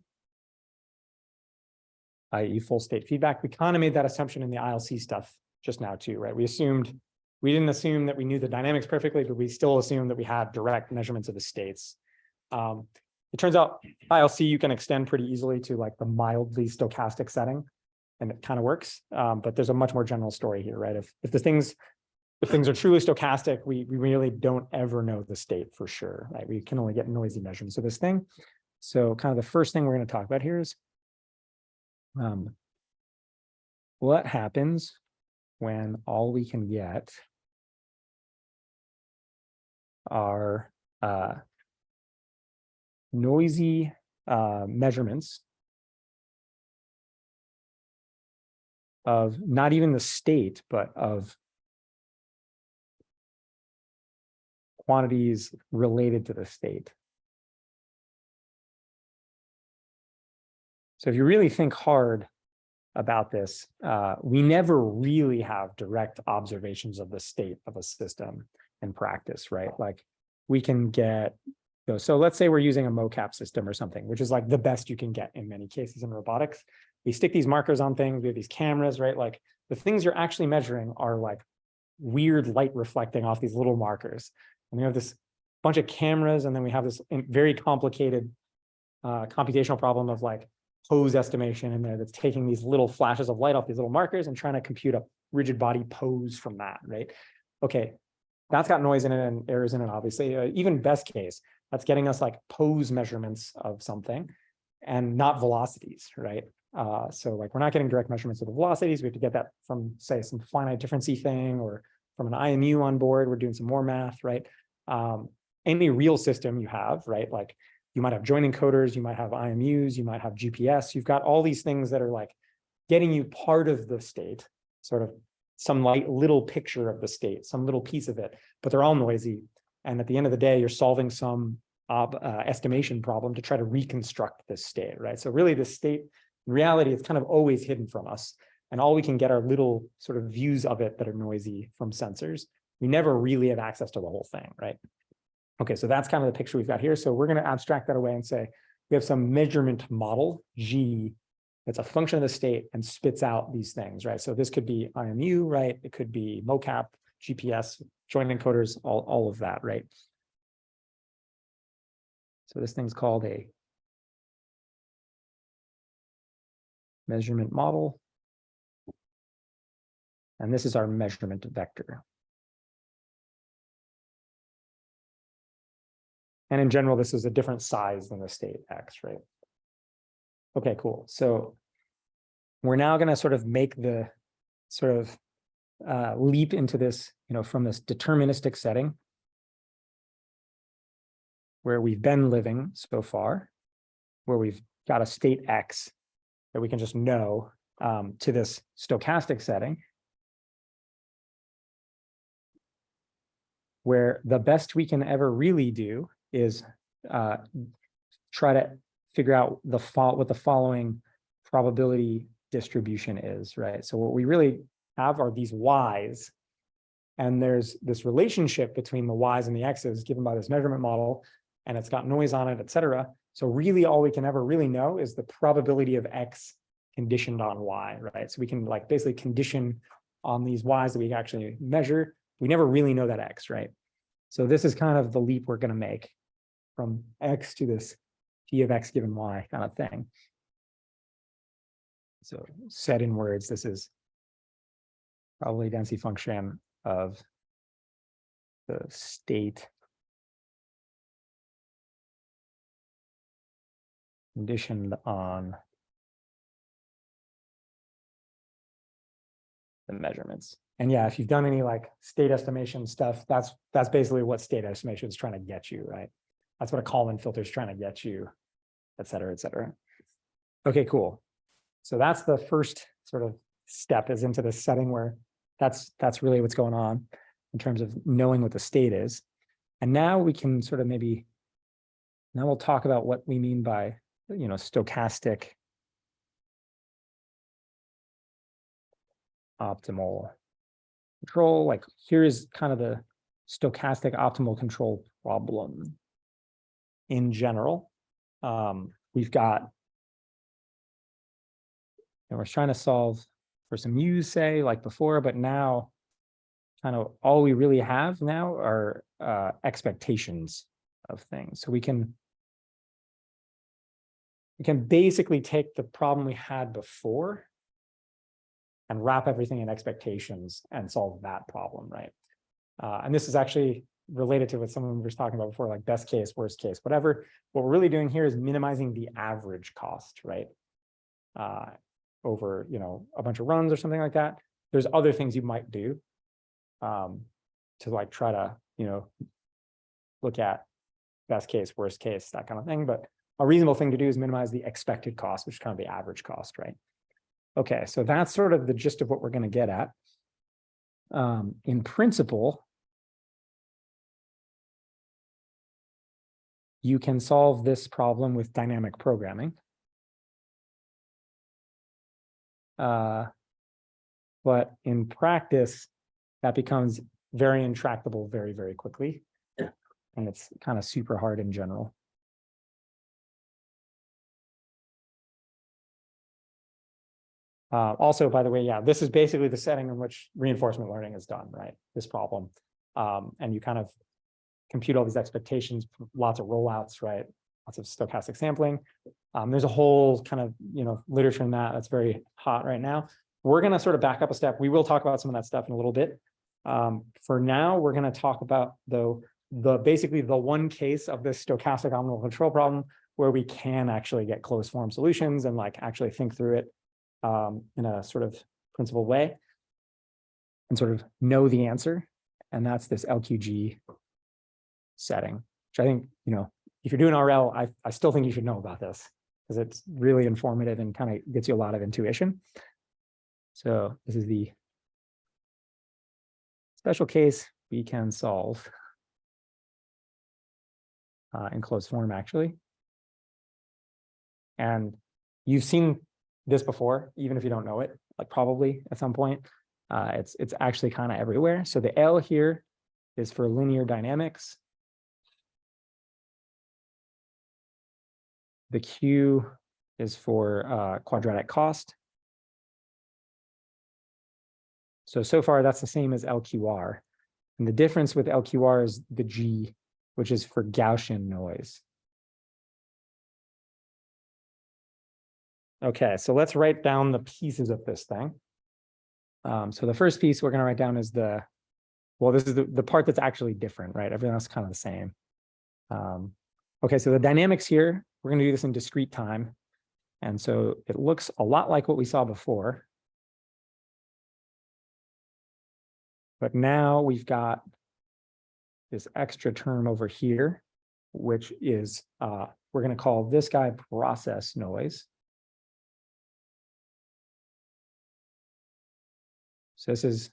Speaker 1: i.e. full state feedback. We kind of made that assumption in the ILC stuff just now too, right? We didn't assume that we knew the dynamics perfectly, but we still assumed that we had direct measurements of the states. It turns out ILC you can extend pretty easily to like the mildly stochastic setting, and it kind of works. But there's a much more general story here, right? If things are truly stochastic, we really don't ever know the state for sure, right? We can only get noisy measurements of this thing. So kind of the first thing we're going to talk about here is what happens when all we can get are noisy measurements of not even the state, but of quantities related to the state. So if you really think hard about this, we never really have direct observations of the state of a system in practice, right? Like we can get, so let's say we're using a mocap system or something, which is like the best you can get in many cases in robotics. We stick these markers on things, we have these cameras, right? Like the things you're actually measuring are like weird light reflecting off these little markers. And we have this bunch of cameras, and then we have this very complicated computational problem of like pose estimation in there that's taking these little flashes of light off these little markers and trying to compute a rigid body pose from that, right? Okay, that's got noise in it and errors in it, obviously. Even best case, that's getting us like pose measurements of something and not velocities, right? So like we're not getting direct measurements of the velocities. We have to get that from, say, some finite differency thing or from an IMU on board. We're doing some more math, right? Any real system you have, right? Like you might have joint encoders, you might have IMUs, you might have GPS. You've got all these things that are like getting you part of the state, sort of some like little picture of the state, some little piece of it, but they're all noisy. And at the end of the day, you're solving some estimation problem to try to reconstruct this state, right? So really the state, in reality, it's kind of always hidden from us. And all we can get are little sort of views of it that are noisy from sensors. We never really have access to the whole thing, right? Okay, so that's kind of the picture we've got here. So we're going to abstract that away and say we have some measurement model, G, that's a function of the state and spits out these things, right? So this could be IMU, right? It could be mocap, GPS, joint encoders, all of that, right? So this thing's called a measurement model. And this is our measurement vector. And in general, this is a different size than the state X, right? Okay, cool. So we're now going to sort of make the sort of leap into this, from this deterministic setting where we've been living so far, where we've got a state X that we can just know, to this stochastic setting, where the best we can ever really do is try to figure out what the following probability distribution is, right? So what we really have are these Ys, and there's this relationship between the Ys and the X's given by this measurement model, and it's got noise on it, et cetera. So really all we can ever really know is the probability of X conditioned on Y, right? So we can like basically condition on these Ys that we actually measure. We never really know that X, right? So this is kind of the leap we're going to make from X to this P of X given Y kind of thing. So said in words, this is probably density function of the state conditioned on the measurements. And yeah, if you've done any like state estimation stuff, that's basically what state estimation is trying to get you, right? That's what a Kalman filter is trying to get you, et cetera, et cetera. Okay, cool. So that's the first sort of step, is into this setting where that's really what's going on in terms of knowing what the state is. And now we can sort of now we'll talk about what we mean by, stochastic optimal control. Like here is kind of the stochastic optimal control problem in general. We've got, and we're trying to solve for some U's, say, like before, but now kind of all we really have now are expectations of things. So we can basically take the problem we had before and wrap everything in expectations and solve that problem, right? And this is actually related to what someone was talking about before, like best case, worst case, whatever. What we're really doing here is minimizing the average cost, right? Over, a bunch of runs or something like that. There's other things you might do to like try to, look at best case, worst case, that kind of thing. But a reasonable thing to do is minimize the expected cost, which is kind of the average cost, right? Okay, so that's sort of the gist of what we're going to get at. In principle, you can solve this problem with dynamic programming. But in practice, that becomes very intractable very, very quickly. And it's kind of super hard in general. Also, by the way, yeah, this is basically the setting in which reinforcement learning is done, right? This problem. And you kind of compute all these expectations, lots of rollouts, right? Lots of stochastic sampling. There's a whole kind of, literature in that's very hot right now. We're going to sort of back up a step. We will talk about some of that stuff in a little bit. For now, we're going to talk about, though, basically the one case of this stochastic optimal control problem where we can actually get closed form solutions and like actually think through it in a sort of principled way and sort of know the answer. And that's this LQG setting, which I think, if you're doing RL, I still think you should know about this because it's really informative and kind of gets you a lot of intuition. So this is the special case we can solve in closed form, actually. And you've seen this before, even if you don't know it, like probably at some point. It's actually kind of everywhere. So the L here is for linear dynamics. The Q is for quadratic cost. So far, that's the same as LQR. And the difference with LQR is the G, which is for Gaussian noise. Okay, so let's write down the pieces of this thing. So the first piece we're going to write down is well, this is the part that's actually different, right? Everything else is kind of the same. Okay, so the dynamics here, we're going to do this in discrete time. And so it looks a lot like what we saw before. But now we've got this extra term over here, which is, we're going to call this guy process noise. So this is,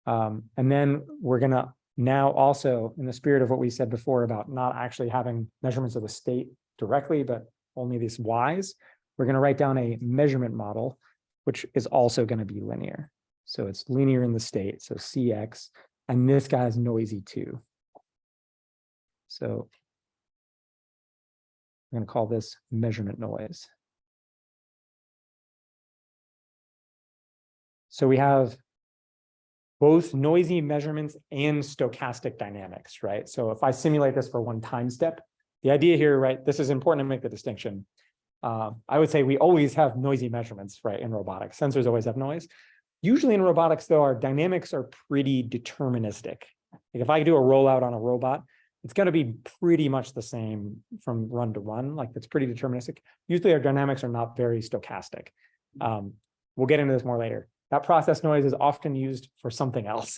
Speaker 1: and then we're going to now also, in the spirit of what we said before about not actually having measurements of the state directly, but only these y's, we're going to write down a measurement model, which is also going to be linear. So it's linear in the state, so CX, and this guy's noisy too. So I'm going to call this measurement noise. So we have both noisy measurements and stochastic dynamics, right? So if I simulate this for one time step, the idea here, right, this is important to make the distinction. I would say we always have noisy measurements, right, in robotics. Sensors always have noise. Usually in robotics, though, our dynamics are pretty deterministic. Like if I do a rollout on a robot, it's going to be pretty much the same from run to run. Like it's pretty deterministic. Usually our dynamics are not very stochastic. We'll get into this more later. That process noise is often used for something else.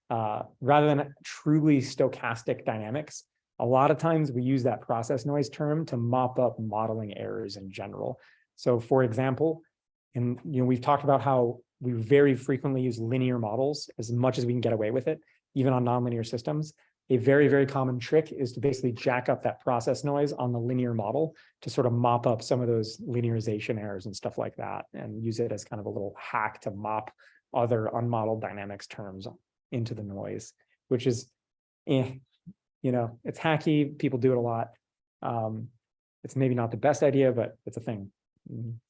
Speaker 1: Rather than truly stochastic dynamics, a lot of times we use that process noise term to mop up modeling errors in general. So for example, we've talked about how we very frequently use linear models as much as we can get away with it, even on nonlinear systems. A very, very common trick is to basically jack up that process noise on the linear model to sort of mop up some of those linearization errors and stuff like that, and use it as kind of a little hack to mop other unmodeled dynamics terms into the noise, which is, it's hacky. People do it a lot. It's maybe not the best idea, but it's a thing.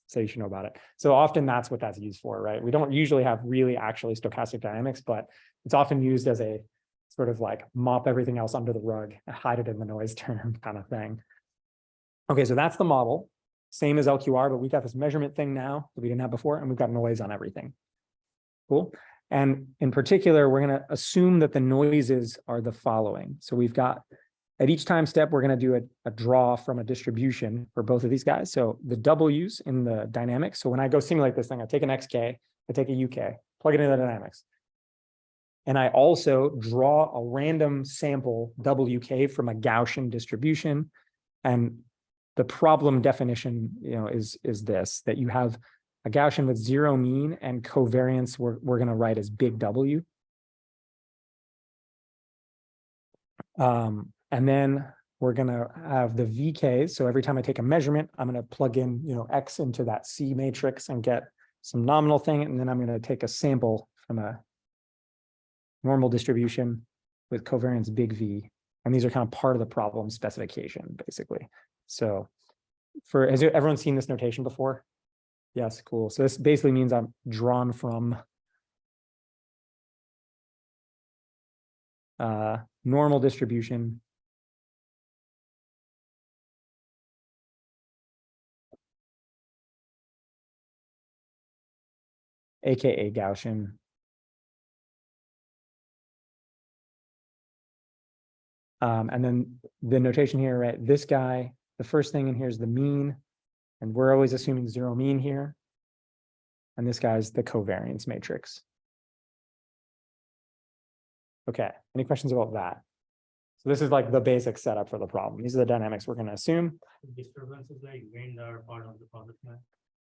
Speaker 1: So you should know about it. So often that's what that's used for, right? We don't usually have really actually stochastic dynamics, but it's often used as a sort of like mop everything else under the rug, hide it in the noise term kind of thing. Okay, so that's the model. Same as LQR, but we got this measurement thing now that we didn't have before, and we've got noise on everything. Cool. And in particular, we're going to assume that the noises are the following. So we've got, at each time step, we're going to do a draw from a distribution for both of these guys. So the W's in the dynamics. So when I go simulate this thing, I take an XK, I take a UK, plug it into the dynamics. And I also draw a random sample WK from a Gaussian distribution. And the problem definition, is this, that you have a Gaussian with zero mean and covariance we're going to write as big W. And then we're going to have the VKs. So every time I take a measurement, I'm going to plug in, X into that C matrix and get some nominal thing. And then I'm going to take a sample from a normal distribution with covariance big V. And these are kind of part of the problem specification, basically. So has everyone seen this notation before? Yes, cool. So this basically means I'm drawn from normal distribution AKA Gaussian. And then the notation here, right? This guy, the first thing in here is the mean, and we're always assuming zero mean here. And this guy's the covariance matrix. Okay, any questions about that? So this is like the basic setup for the problem. These are the dynamics we're going to assume.
Speaker 4: Disturbances like wind are part of the process map.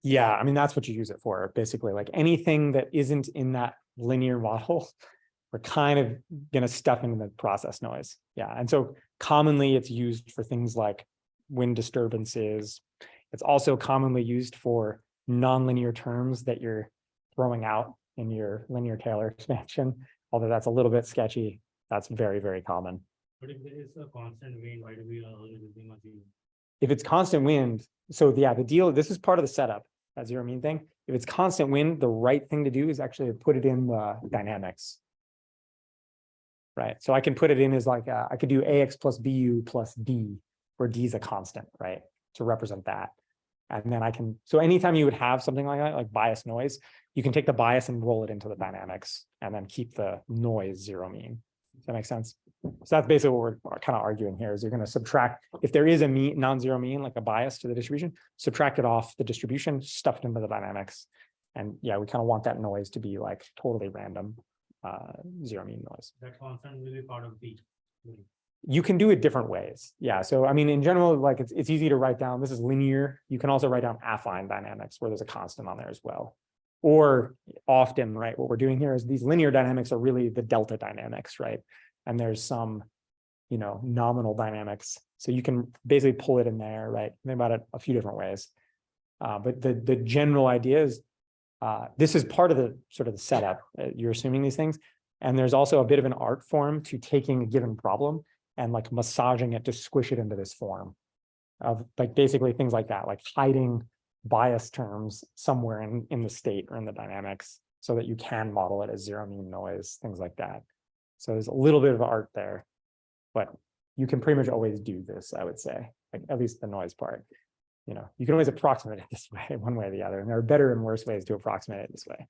Speaker 1: Yeah, I mean, that's what you use it for, basically. Like anything that isn't in that linear model, we're kind of going to stuff into the process noise. Yeah, and so commonly it's used for things like wind disturbances. It's also commonly used for nonlinear terms that you're throwing out in your linear Taylor expansion. Although that's a little bit sketchy, that's very, very common.
Speaker 4: But if there is a constant wind, why do we always using a zero?
Speaker 1: If it's constant wind, so yeah, the deal, this is part of the setup, that zero mean thing. If it's constant wind, the right thing to do is actually to put it in the dynamics. Right, so I can put it in as like, I could do AX plus BU plus D, where D is a constant, right, to represent that. And then I can, so anytime you would have something like that, like bias noise, you can take the bias and roll it into the dynamics and then keep the noise zero mean. Does that make sense? So that's basically what we're kind of arguing here is you're going to subtract, if there is a mean, non-zero mean, like a bias to the distribution, subtract it off the distribution, stuff it into the dynamics. And yeah, we kind of want that noise to be like totally random, zero mean noise.
Speaker 4: That constant will be part of the.
Speaker 1: You can do it different ways. Yeah. So, I mean, in general, like it's easy to write down, this is linear. You can also write down affine dynamics where there's a constant on there as well. Or often, right, what we're doing here is these linear dynamics are really the delta dynamics, right? And there's some, you know, nominal dynamics. So you can basically pull it in there, right? Think about it a few different ways. But the general idea is this is part of the sort of the setup. You're assuming these things. And there's also a bit of an art form to taking a given problem and like massaging it to squish it into this form of like basically things like that, like hiding bias terms somewhere in the state or in the dynamics so that you can model it as zero mean noise, things like that. So there's a little bit of art there, but you can pretty much always do this, I would say, like at least the noise part. You know, you can always approximate it this way, one way or the other, and there are better and worse ways to approximate it this way.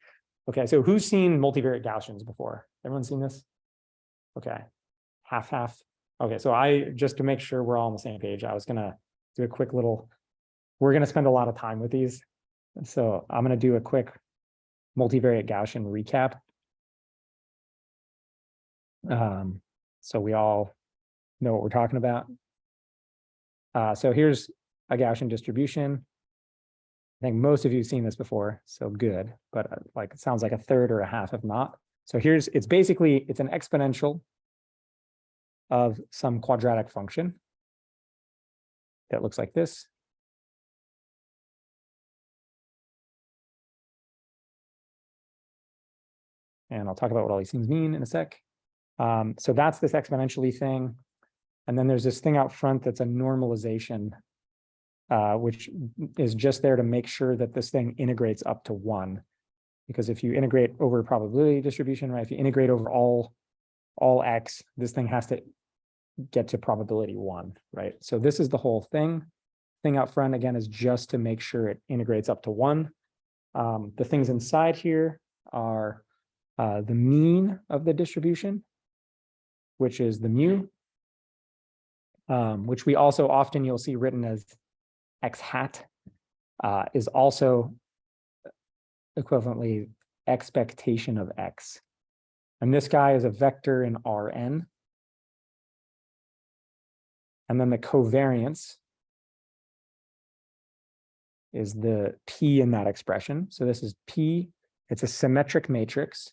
Speaker 1: Okay, so who's seen multivariate Gaussians before? Everyone seen this? Okay, half. Okay, so just to make sure we're all on the same page, I was gonna do a quick little, we're gonna spend a lot of time with these. So I'm gonna do a quick multivariate Gaussian recap. So we all know what we're talking about. So here's a Gaussian distribution. I think most of you have seen this before, so good, but like it sounds like a third or a half if not. So it's an exponential of some quadratic function that looks like this. And I'll talk about what all these things mean in a sec. So that's this exponentially thing. And then there's this thing out front that's a normalization, which is just there to make sure that this thing integrates up to 1. Because if you integrate over a probability distribution, right, if you integrate over all x, this thing has to get to probability 1, right? So this is the whole thing. Thing out front, again, is just to make sure it integrates up to 1. The things inside here are the mean of the distribution, which is the mu, which we also often you'll see written as x hat, is also equivalently expectation of x. And this guy is a vector in Rn. And then the covariance is the P in that expression. So this is P, it's a symmetric matrix,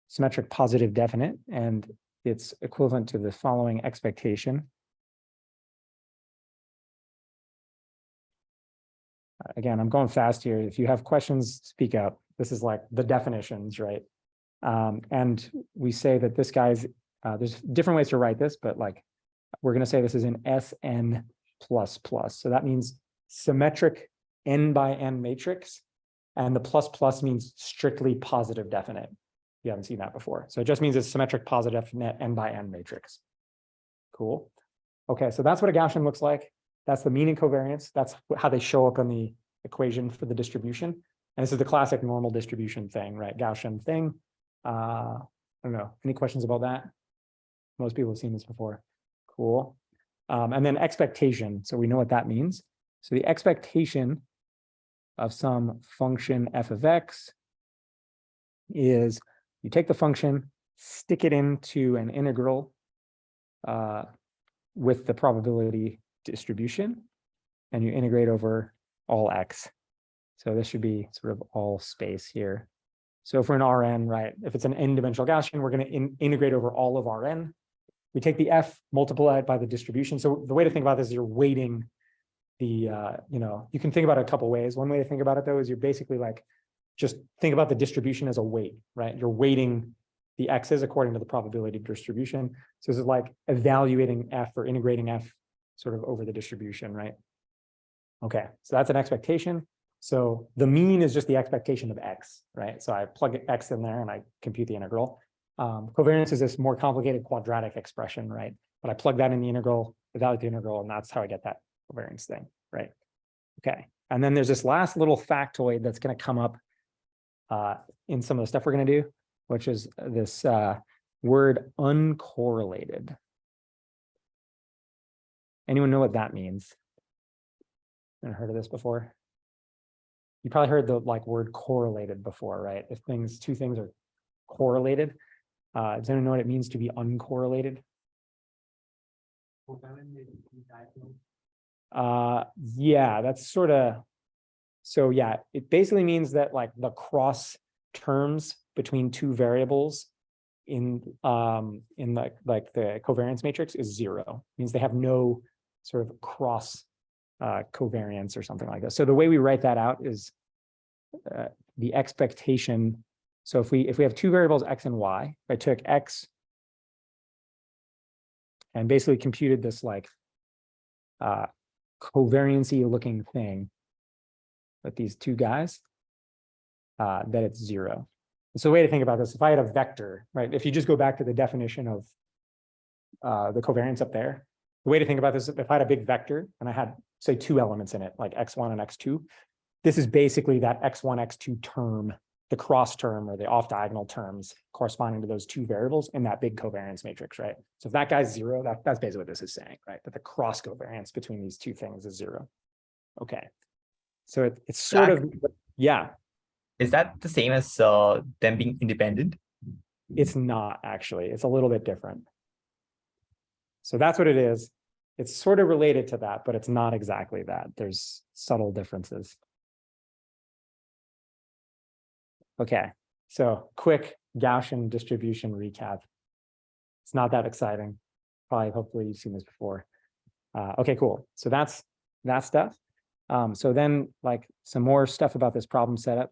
Speaker 1: symmetric positive definite, and it's equivalent to the following expectation. Again, I'm going fast here. If you have questions, speak up. This is like the definitions, right? And we say that this guy's, there's different ways to write this, but like, we're going to say this is an SN++. So that means symmetric n by n matrix. And the plus plus means strictly positive definite. You haven't seen that before. So it just means it's symmetric positive definite n by n matrix. Cool. Okay, so that's what a Gaussian looks like. That's the mean and covariance. That's how they show up in the equation for the distribution. And this is the classic normal distribution thing, right? Gaussian thing. I don't know. Any questions about that? Most people have seen this before. Cool. And then expectation. So we know what that means. So the expectation of some function f of x is you take the function, stick it into an integral with the probability distribution, and you integrate over all x. So this should be sort of all space here. So for an Rn, right, if it's an n-dimensional Gaussian, we're going to integrate over all of Rn. We take the f, multiply it by the distribution. So the way to think about this is you're weighting the, you can think about it a couple ways. One way to think about it, though, is you're basically like, just think about the distribution as a weight, right? You're weighting the x's according to the probability distribution. So this is like evaluating f or integrating f sort of over the distribution, right? Okay, so that's an expectation. So the mean is just the expectation of x, right? So I plug x in there and I compute the integral. Covariance is this more complicated quadratic expression, right? But I plug that in the integral, evaluate the integral, and that's how I get that covariance thing, right? Okay, And then there's this last little factoid that's going to come up in some of the stuff we're going to do, which is this word uncorrelated. Anyone know what that means? Ever heard of this before? You probably heard the word correlated before, right? If two things are correlated. Does anyone know what it means to be uncorrelated? Yeah, that's sort of, so yeah, it basically means that the cross terms between two variables in the covariance matrix is 0. It means they have no sort of cross covariance or something like that. So the way we write that out is the expectation. So if we have two variables, x and y, if I took x and basically computed this covariancy looking thing with these two guys, that it's 0. So the way to think about this, if I had a vector, right? If you just go back to the definition of the covariance up there, the way to think about this, if I had a big vector and I had, say, 2 elements in it, like x1 and x2, this is basically that x1, x2 term, the cross term or the off diagonal terms corresponding to those two variables in that big covariance matrix, right? So if that guy's 0, that's basically what this is saying, right? That the cross covariance between these two things is 0. Okay. So it's sort of, yeah.
Speaker 7: Is that the same as them being independent?
Speaker 1: It's not actually, it's a little bit different. So that's what it is. It's sort of related to that, but it's not exactly that. There's subtle differences. Okay, so quick Gaussian distribution recap. It's not that exciting. Probably, hopefully you've seen this before. Okay, cool. So that's that stuff. So then some more stuff about this problem setup.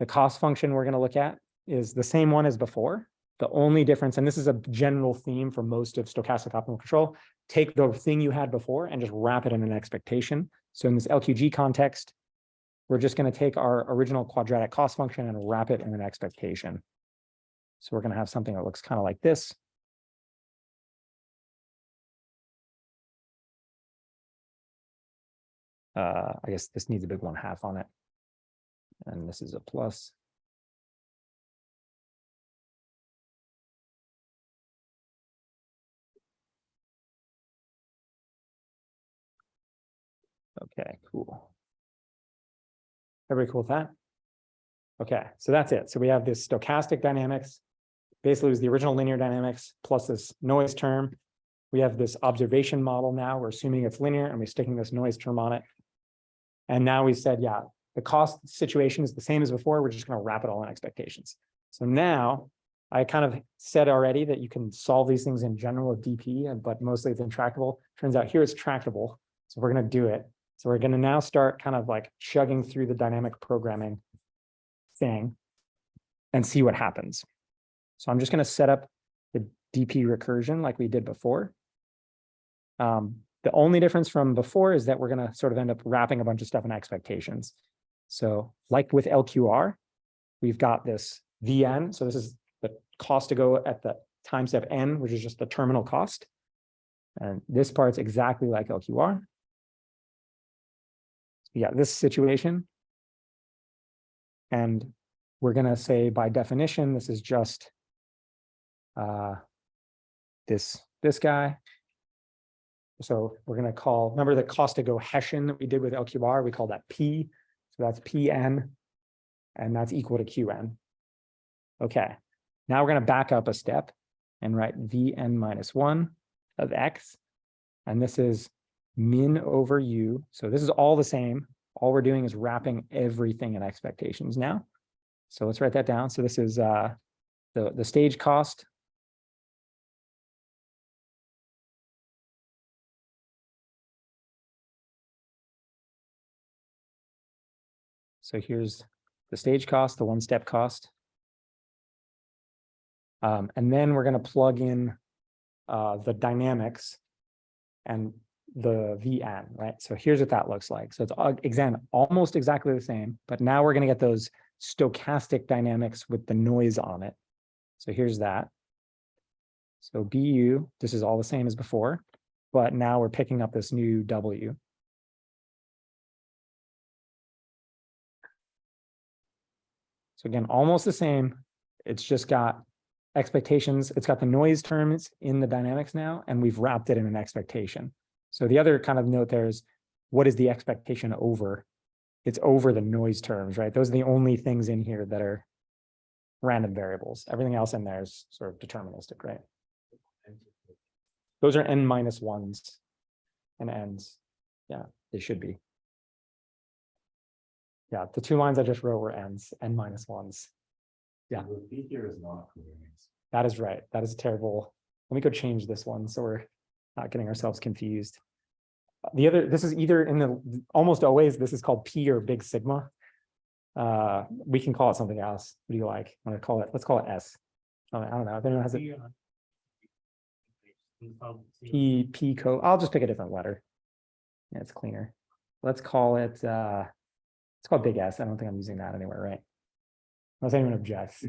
Speaker 1: The cost function we're going to look at is the same one as before. The only difference, and this is a general theme for most of stochastic optimal control, take the thing you had before and just wrap it in an expectation. So in this LQG context, we're just going to take our original quadratic cost function and wrap it in an expectation. So we're going to have something that looks kind of like this. I guess this needs a big 1/2 on it. And this is a plus. Okay, cool. Everybody cool with that? Okay, so that's it. So we have this stochastic dynamics. Basically, it was the original linear dynamics plus this noise term. We have this observation model now. We're assuming it's linear and we're sticking this noise term on it. And now we said, yeah, the cost situation is the same as before. We're just going to wrap it all in expectations. So now I kind of said already that you can solve these things in general with DP, but mostly it's intractable. Turns out here it's tractable. So we're going to do it. So we're going to now start kind of chugging through the dynamic programming thing and see what happens. So I'm just going to set up the DP recursion like we did before. The only difference from before is that we're going to sort of end up wrapping a bunch of stuff in expectations. So like with LQR, we've got this VN. So this is the cost to go at the time step N, which is just the terminal cost. And this part's exactly like LQR. We got this situation. And we're going to say by definition, this is just this guy. So we're going to call, remember the cost to go Hessian that we did with LQR, we call that P. So that's Pn, and that's equal to Qn. Okay, now we're going to back up a step and write Vn minus 1 of x. And this is min over u. So this is all the same. All we're doing is wrapping everything in expectations now. So let's write that down. So this is the stage cost. So here's the stage cost, the one-step cost. And then we're going to plug in the dynamics and the Vn, right? So here's what that looks like. So it's almost exactly the same, but now we're going to get those stochastic dynamics with the noise on it. So here's that. So Bu, this is all the same as before, but now we're picking up this new W. So again, almost the same. It's just got expectations. It's got the noise terms in the dynamics now, and we've wrapped it in an expectation. So the other kind of note there is, what is the expectation over? It's over the noise terms, right? Those are the only things in here that are random variables. Everything else in there is sort of deterministic, right? Those are n minus ones and n's. Yeah, they should be. Yeah, the 2 lines I just wrote were n's, n minus ones. Yeah.
Speaker 2: The B here is not covariance.
Speaker 1: That is right. That is terrible. Let me go change this one so we're not getting ourselves confused. The other, this is either in the, almost always, this is called P or big sigma. We can call it something else. What do you like? I'm gonna call it, let's call it S. I don't know if anyone has it. P code. I'll just pick a different letter. Yeah, it's cleaner. Let's call it, it's called big S. I don't think I'm using that anywhere, right? Unless anyone objects. I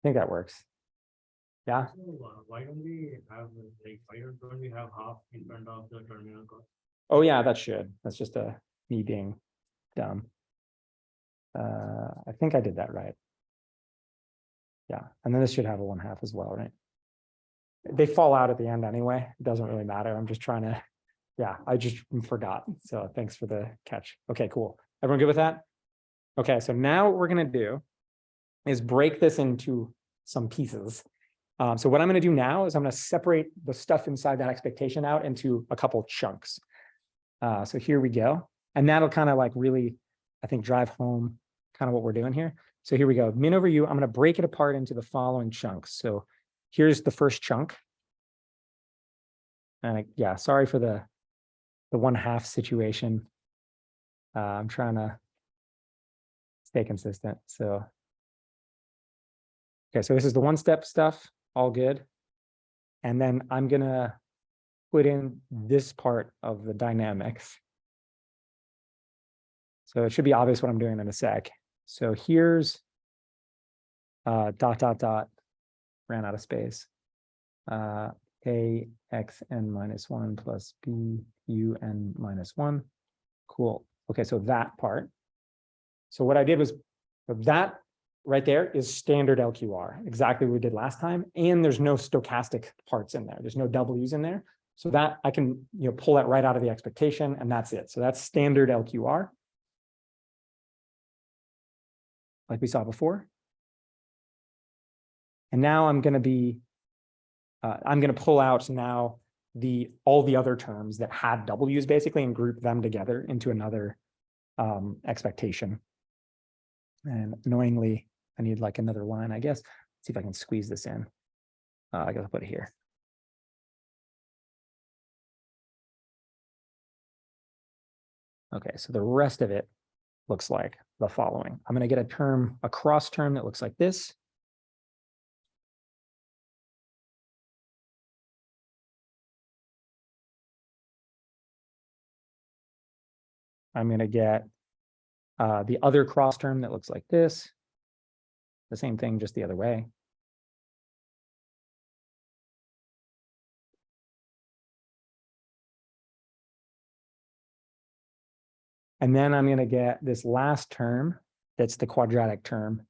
Speaker 1: think that works. Yeah.
Speaker 4: Why don't we have like why don't we have half in front of the terminal cost?
Speaker 1: Oh yeah, that should. That's just me being dumb. I think I did that right. Yeah, and then this should have a 1/2 as well, right? They fall out at the end anyway. It doesn't really matter. I'm just trying to, yeah, I just forgot. So thanks for the catch. Okay, cool. Everyone good with that? Okay, so now what we're gonna do is break this into some pieces. So what I'm going to do now is I'm going to separate the stuff inside that expectation out into a couple chunks. So here we go. And that'll kind of like really, I think, drive home kind of what we're doing here. So here we go. Min over U, I'm going to break it apart into the following chunks. So here's the first chunk. And yeah, sorry for the 1/2 situation. I'm trying to stay consistent. So, okay, so this is the 1-step stuff. All good. And then I'm gonna put in this part of the dynamics. So it should be obvious what I'm doing in a sec. So here's dot, dot, dot, ran out of space. A x n minus 1 plus b u n minus 1. Cool. Okay, so that part. So what I did was that right there is standard LQR, exactly what we did last time. And there's no stochastic parts in there. There's no W's in there. So that I can pull that right out of the expectation, and that's it. So that's standard LQR, like we saw before. And now I'm going to pull out now all the other terms that had W's basically and group them together into another expectation. And annoyingly, I need like another line, I guess. Let's see if I can squeeze this in. I gotta put it here. Okay, so the rest of it looks like the following. I'm gonna get a cross term that looks like this. I'm gonna get the other cross term that looks like this. The same thing, just the other way. And then I'm going to get this last term that's the quadratic term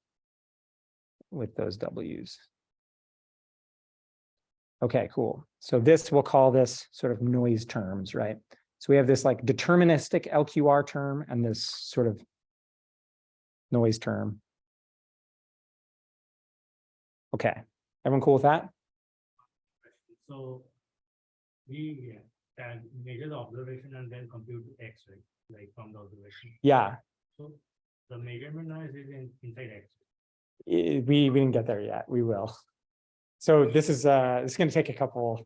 Speaker 1: with those W's. Okay, cool. So this, we'll call this sort of noise terms, right? So we have this like deterministic LQR term and this sort of noise term. Okay, everyone cool with that?
Speaker 4: So we can measure the observation and then compute X, right? Like from the observation.
Speaker 1: Yeah.
Speaker 4: So the measurement noise is inside X.
Speaker 1: We didn't get there yet. We will. So this is it's going to take a couple.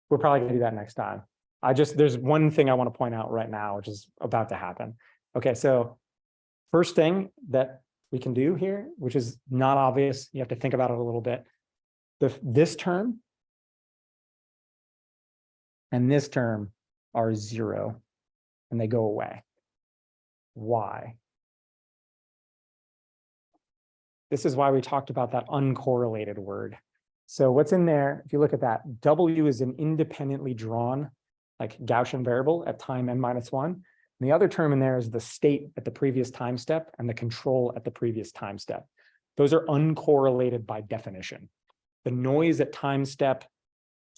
Speaker 1: We're probably going to do that next time. There's one thing I want to point out right now, which is about to happen. Okay, so first thing that we can do here, which is not obvious, you have to think about it a little bit. This term and this term are 0, and they go away. Why? This is why we talked about that uncorrelated word. So what's in there, if you look at that, W is an independently drawn, like Gaussian variable at time n-1. And the other term in there is the state at the previous time step and the control at the previous time step. Those are uncorrelated by definition. The noise at time step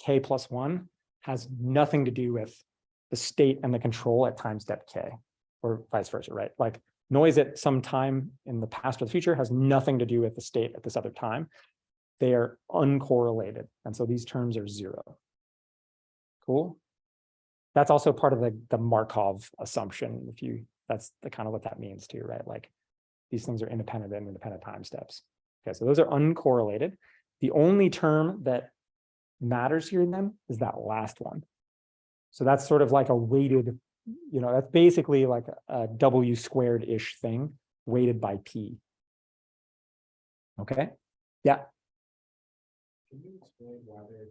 Speaker 1: k plus 1 has nothing to do with the state and the control at time step k, or vice versa, right? Like noise at some time in the past or the future has nothing to do with the state at this other time. They are uncorrelated. And so these terms are 0. Cool. That's also part of the Markov assumption. That's the kind of what that means too, right? Like these things are independent and independent time steps. Okay, so those are uncorrelated. The only term that matters here in them is that last one. So that's sort of like a weighted, that's basically like a W squared-ish thing weighted by P. Okay, yeah.
Speaker 2: Can you explain why they're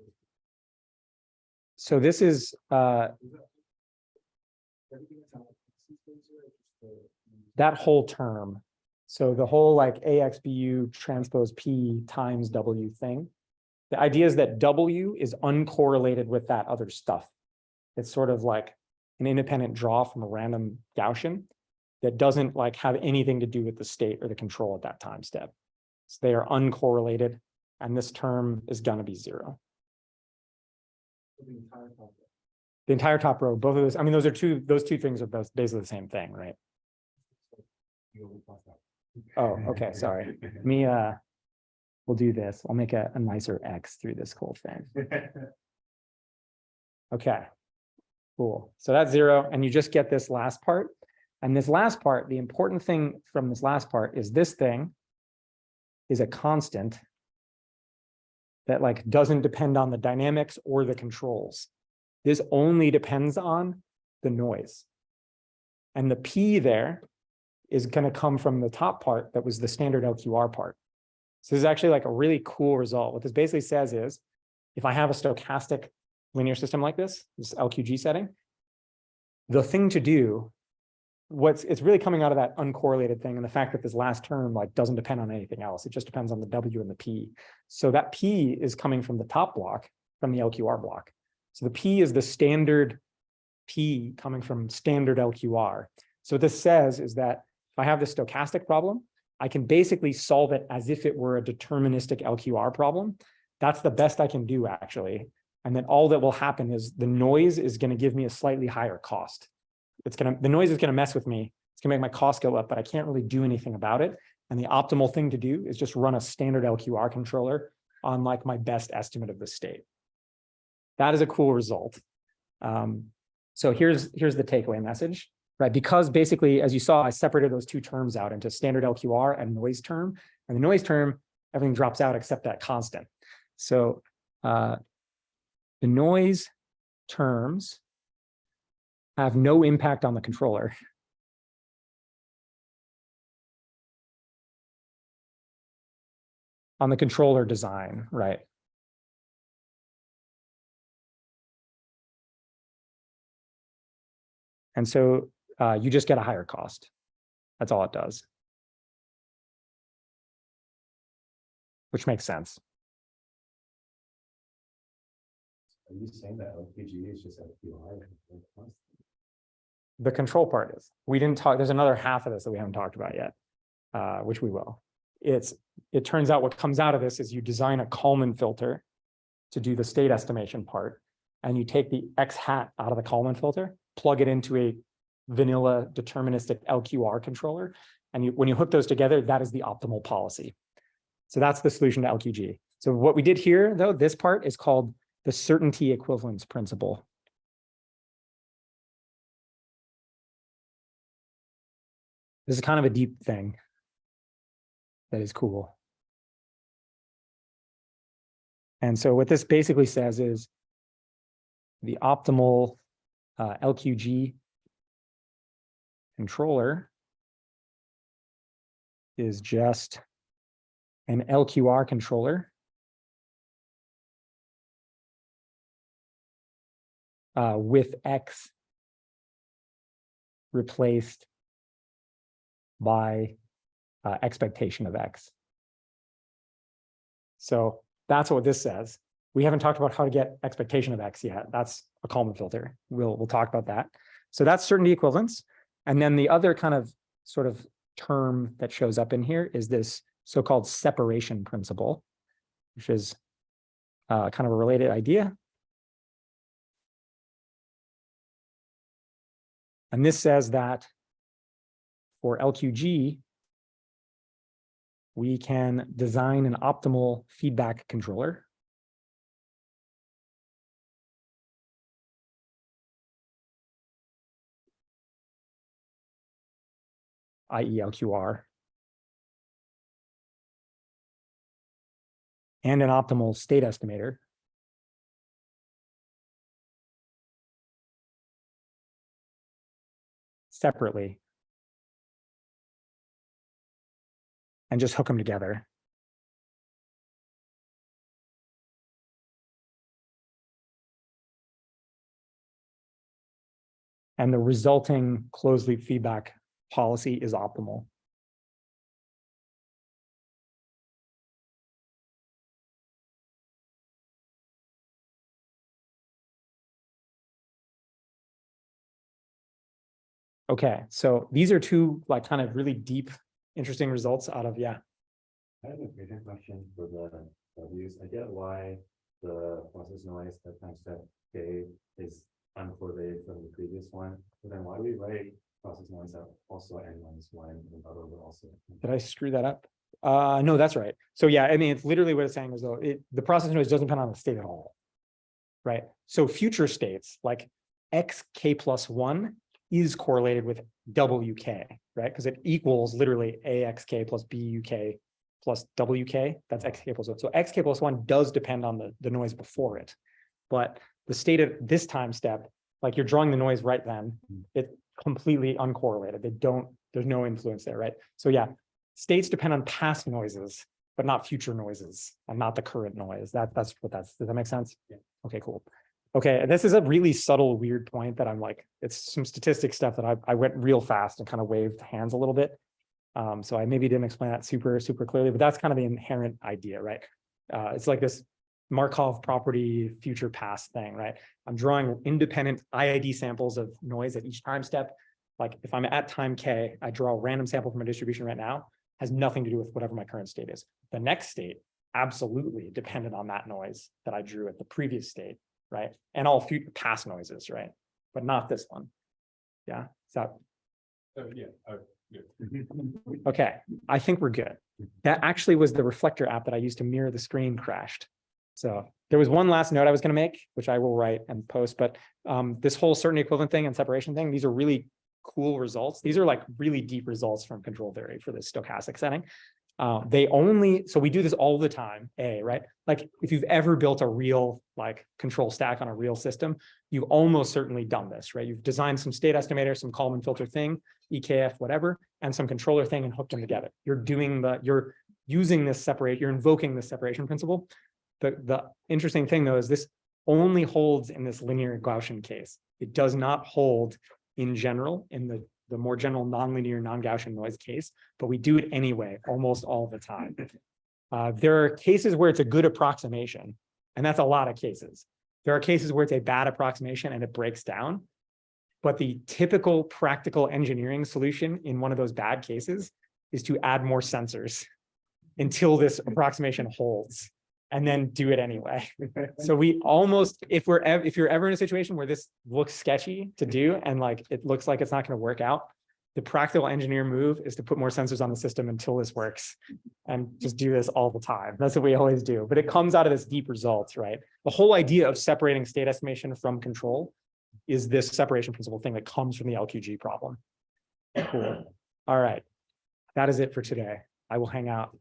Speaker 1: So this is, that whole term. So the whole like AXBU transpose P times W thing. The idea is that W is uncorrelated with that other stuff. It's sort of like an independent draw from a random Gaussian that doesn't like have anything to do with the state or the control at that time step. So they are uncorrelated, and this term is going to be 0. The entire top row, both of those. I mean, those two things are both basically the same thing, right? Oh, okay, sorry. We'll do this. I'll make a nicer X through this whole thing. Okay, cool. So that's 0, and you just get this last part. And this last part, the important thing from this last part is this thing is a constant that like doesn't depend on the dynamics or the controls. This only depends on the noise. And the P there is going to come from the top part that was the standard LQR part. So this is actually like a really cool result. What this basically says is, if I have a stochastic linear system like this LQG setting, the thing to do, it's really coming out of that uncorrelated thing and the fact that this last term like doesn't depend on anything else. It just depends on the W and the P. So that P is coming from the top block, from the LQR block. So the P is the standard P coming from standard LQR. So what this says is that if I have this stochastic problem, I can basically solve it as if it were a deterministic LQR problem. That's the best I can do, actually. And then all that will happen is the noise is going to give me a slightly higher cost. The noise is going to mess with me. It's going to make my cost go up, but I can't really do anything about it. And the optimal thing to do is just run a standard LQR controller on like my best estimate of the state. That is a cool result. So here's the takeaway message, right? Because basically, as you saw, I separated those two terms out into standard LQR and noise term. And the noise term, everything drops out except that constant. So the noise terms have no impact on the controller. On the controller design, right? And so you just get a higher cost. That's all it does. Which makes sense.
Speaker 2: Are you saying that LQG is just LQR?
Speaker 1: The control part is. We didn't talk, there's another half of this that we haven't talked about yet, which we will. It turns out what comes out of this is you design a Kalman filter to do the state estimation part, and you take the X hat out of the Kalman filter, plug it into a vanilla deterministic LQR controller, and when you hook those together, that is the optimal policy. So that's the solution to LQG. So what we did here, though, this part is called the certainty equivalence principle. This is kind of a deep thing that is cool. And so what this basically says is the optimal LQG controller is just an LQR controller with X replaced by expectation of X. So that's what this says. We haven't talked about how to get expectation of X yet. That's a Kalman filter. We'll talk about that. So that's certainty equivalence. And then the other kind of sort of term that shows up in here is this so-called separation principle, which is kind of a related idea. And this says that for LQG, we can design an optimal feedback controller. i.e. LQR. And an optimal state estimator. Separately. And just hook them together. And the resulting closed loop feedback policy is optimal. Okay, so these are two like kind of really deep, interesting results out of, yeah.
Speaker 8: I have a bigger question for the W's. I get why the process noise at time step K is uncorrelated from the previous one, but then why do we write process noise at also n-1 and other also?
Speaker 1: Did I screw that up? No, that's right. So yeah, I mean, it's literally what it's saying is though the process noise doesn't depend on the state at all, right? So future states like xk plus 1 is correlated with wk, right? Because it equals literally axk plus buk plus wk. That's xk plus 1. So xk plus 1 does depend on the noise before it, but the state of this time step, like you're drawing the noise right then, it's completely uncorrelated. There's no influence there, right? So yeah, states depend on past noises, but not future noises and not the current noise. Does that make sense?
Speaker 2: Yeah.
Speaker 1: Okay, cool. Okay, this is a really subtle, weird point that I'm like, it's some statistics stuff that I went real fast and kind of waved hands a little bit. So I maybe didn't explain that super clearly, but that's kind of the inherent idea, right? It's like this Markov property future past thing, right? I'm drawing independent IID samples of noise at each time step. Like if I'm at time K, I draw a random sample from a distribution right now, has nothing to do with whatever my current state is. The next state, absolutely dependent on that noise that I drew at the previous state, right? And all future past noises, right? But not this one. Yeah, so.
Speaker 3: Yeah.
Speaker 1: Okay, I think we're good. That actually was the reflector app that I used to mirror the screen crashed. So there was one last note I was going to make, which I will write and post, but this whole certainty equivalent thing and separation thing, these are really cool results. These are like really deep results from control theory for this stochastic setting. So we do this all the time, right? Like if you've ever built a real like control stack on a real system, you've almost certainly done this, right? You've designed some state estimator, some Kalman filter thing, EKF, whatever, and some controller thing and hooked them together. You're using this you're invoking this separation principle. The interesting thing though, is this only holds in this linear Gaussian case. It does not hold in general in the more general nonlinear non-Gaussian noise case, but we do it anyway, almost all the time. There are cases where it's a good approximation, and that's a lot of cases. There are cases where it's a bad approximation and it breaks down, but the typical practical engineering solution in one of those bad cases is to add more sensors until this approximation holds, and then do it anyway. So we almost, if you're ever in a situation where this looks sketchy to do, and like, it looks like it's not going to work out, the practical engineer move is to put more sensors on the system until this works and just do this all the time. That's what we always do, but it comes out of this deep results, right? The whole idea of separating state estimation from control is this separation principle thing that comes from the LQG problem. Cool. All right. That is it for today. I will hang out.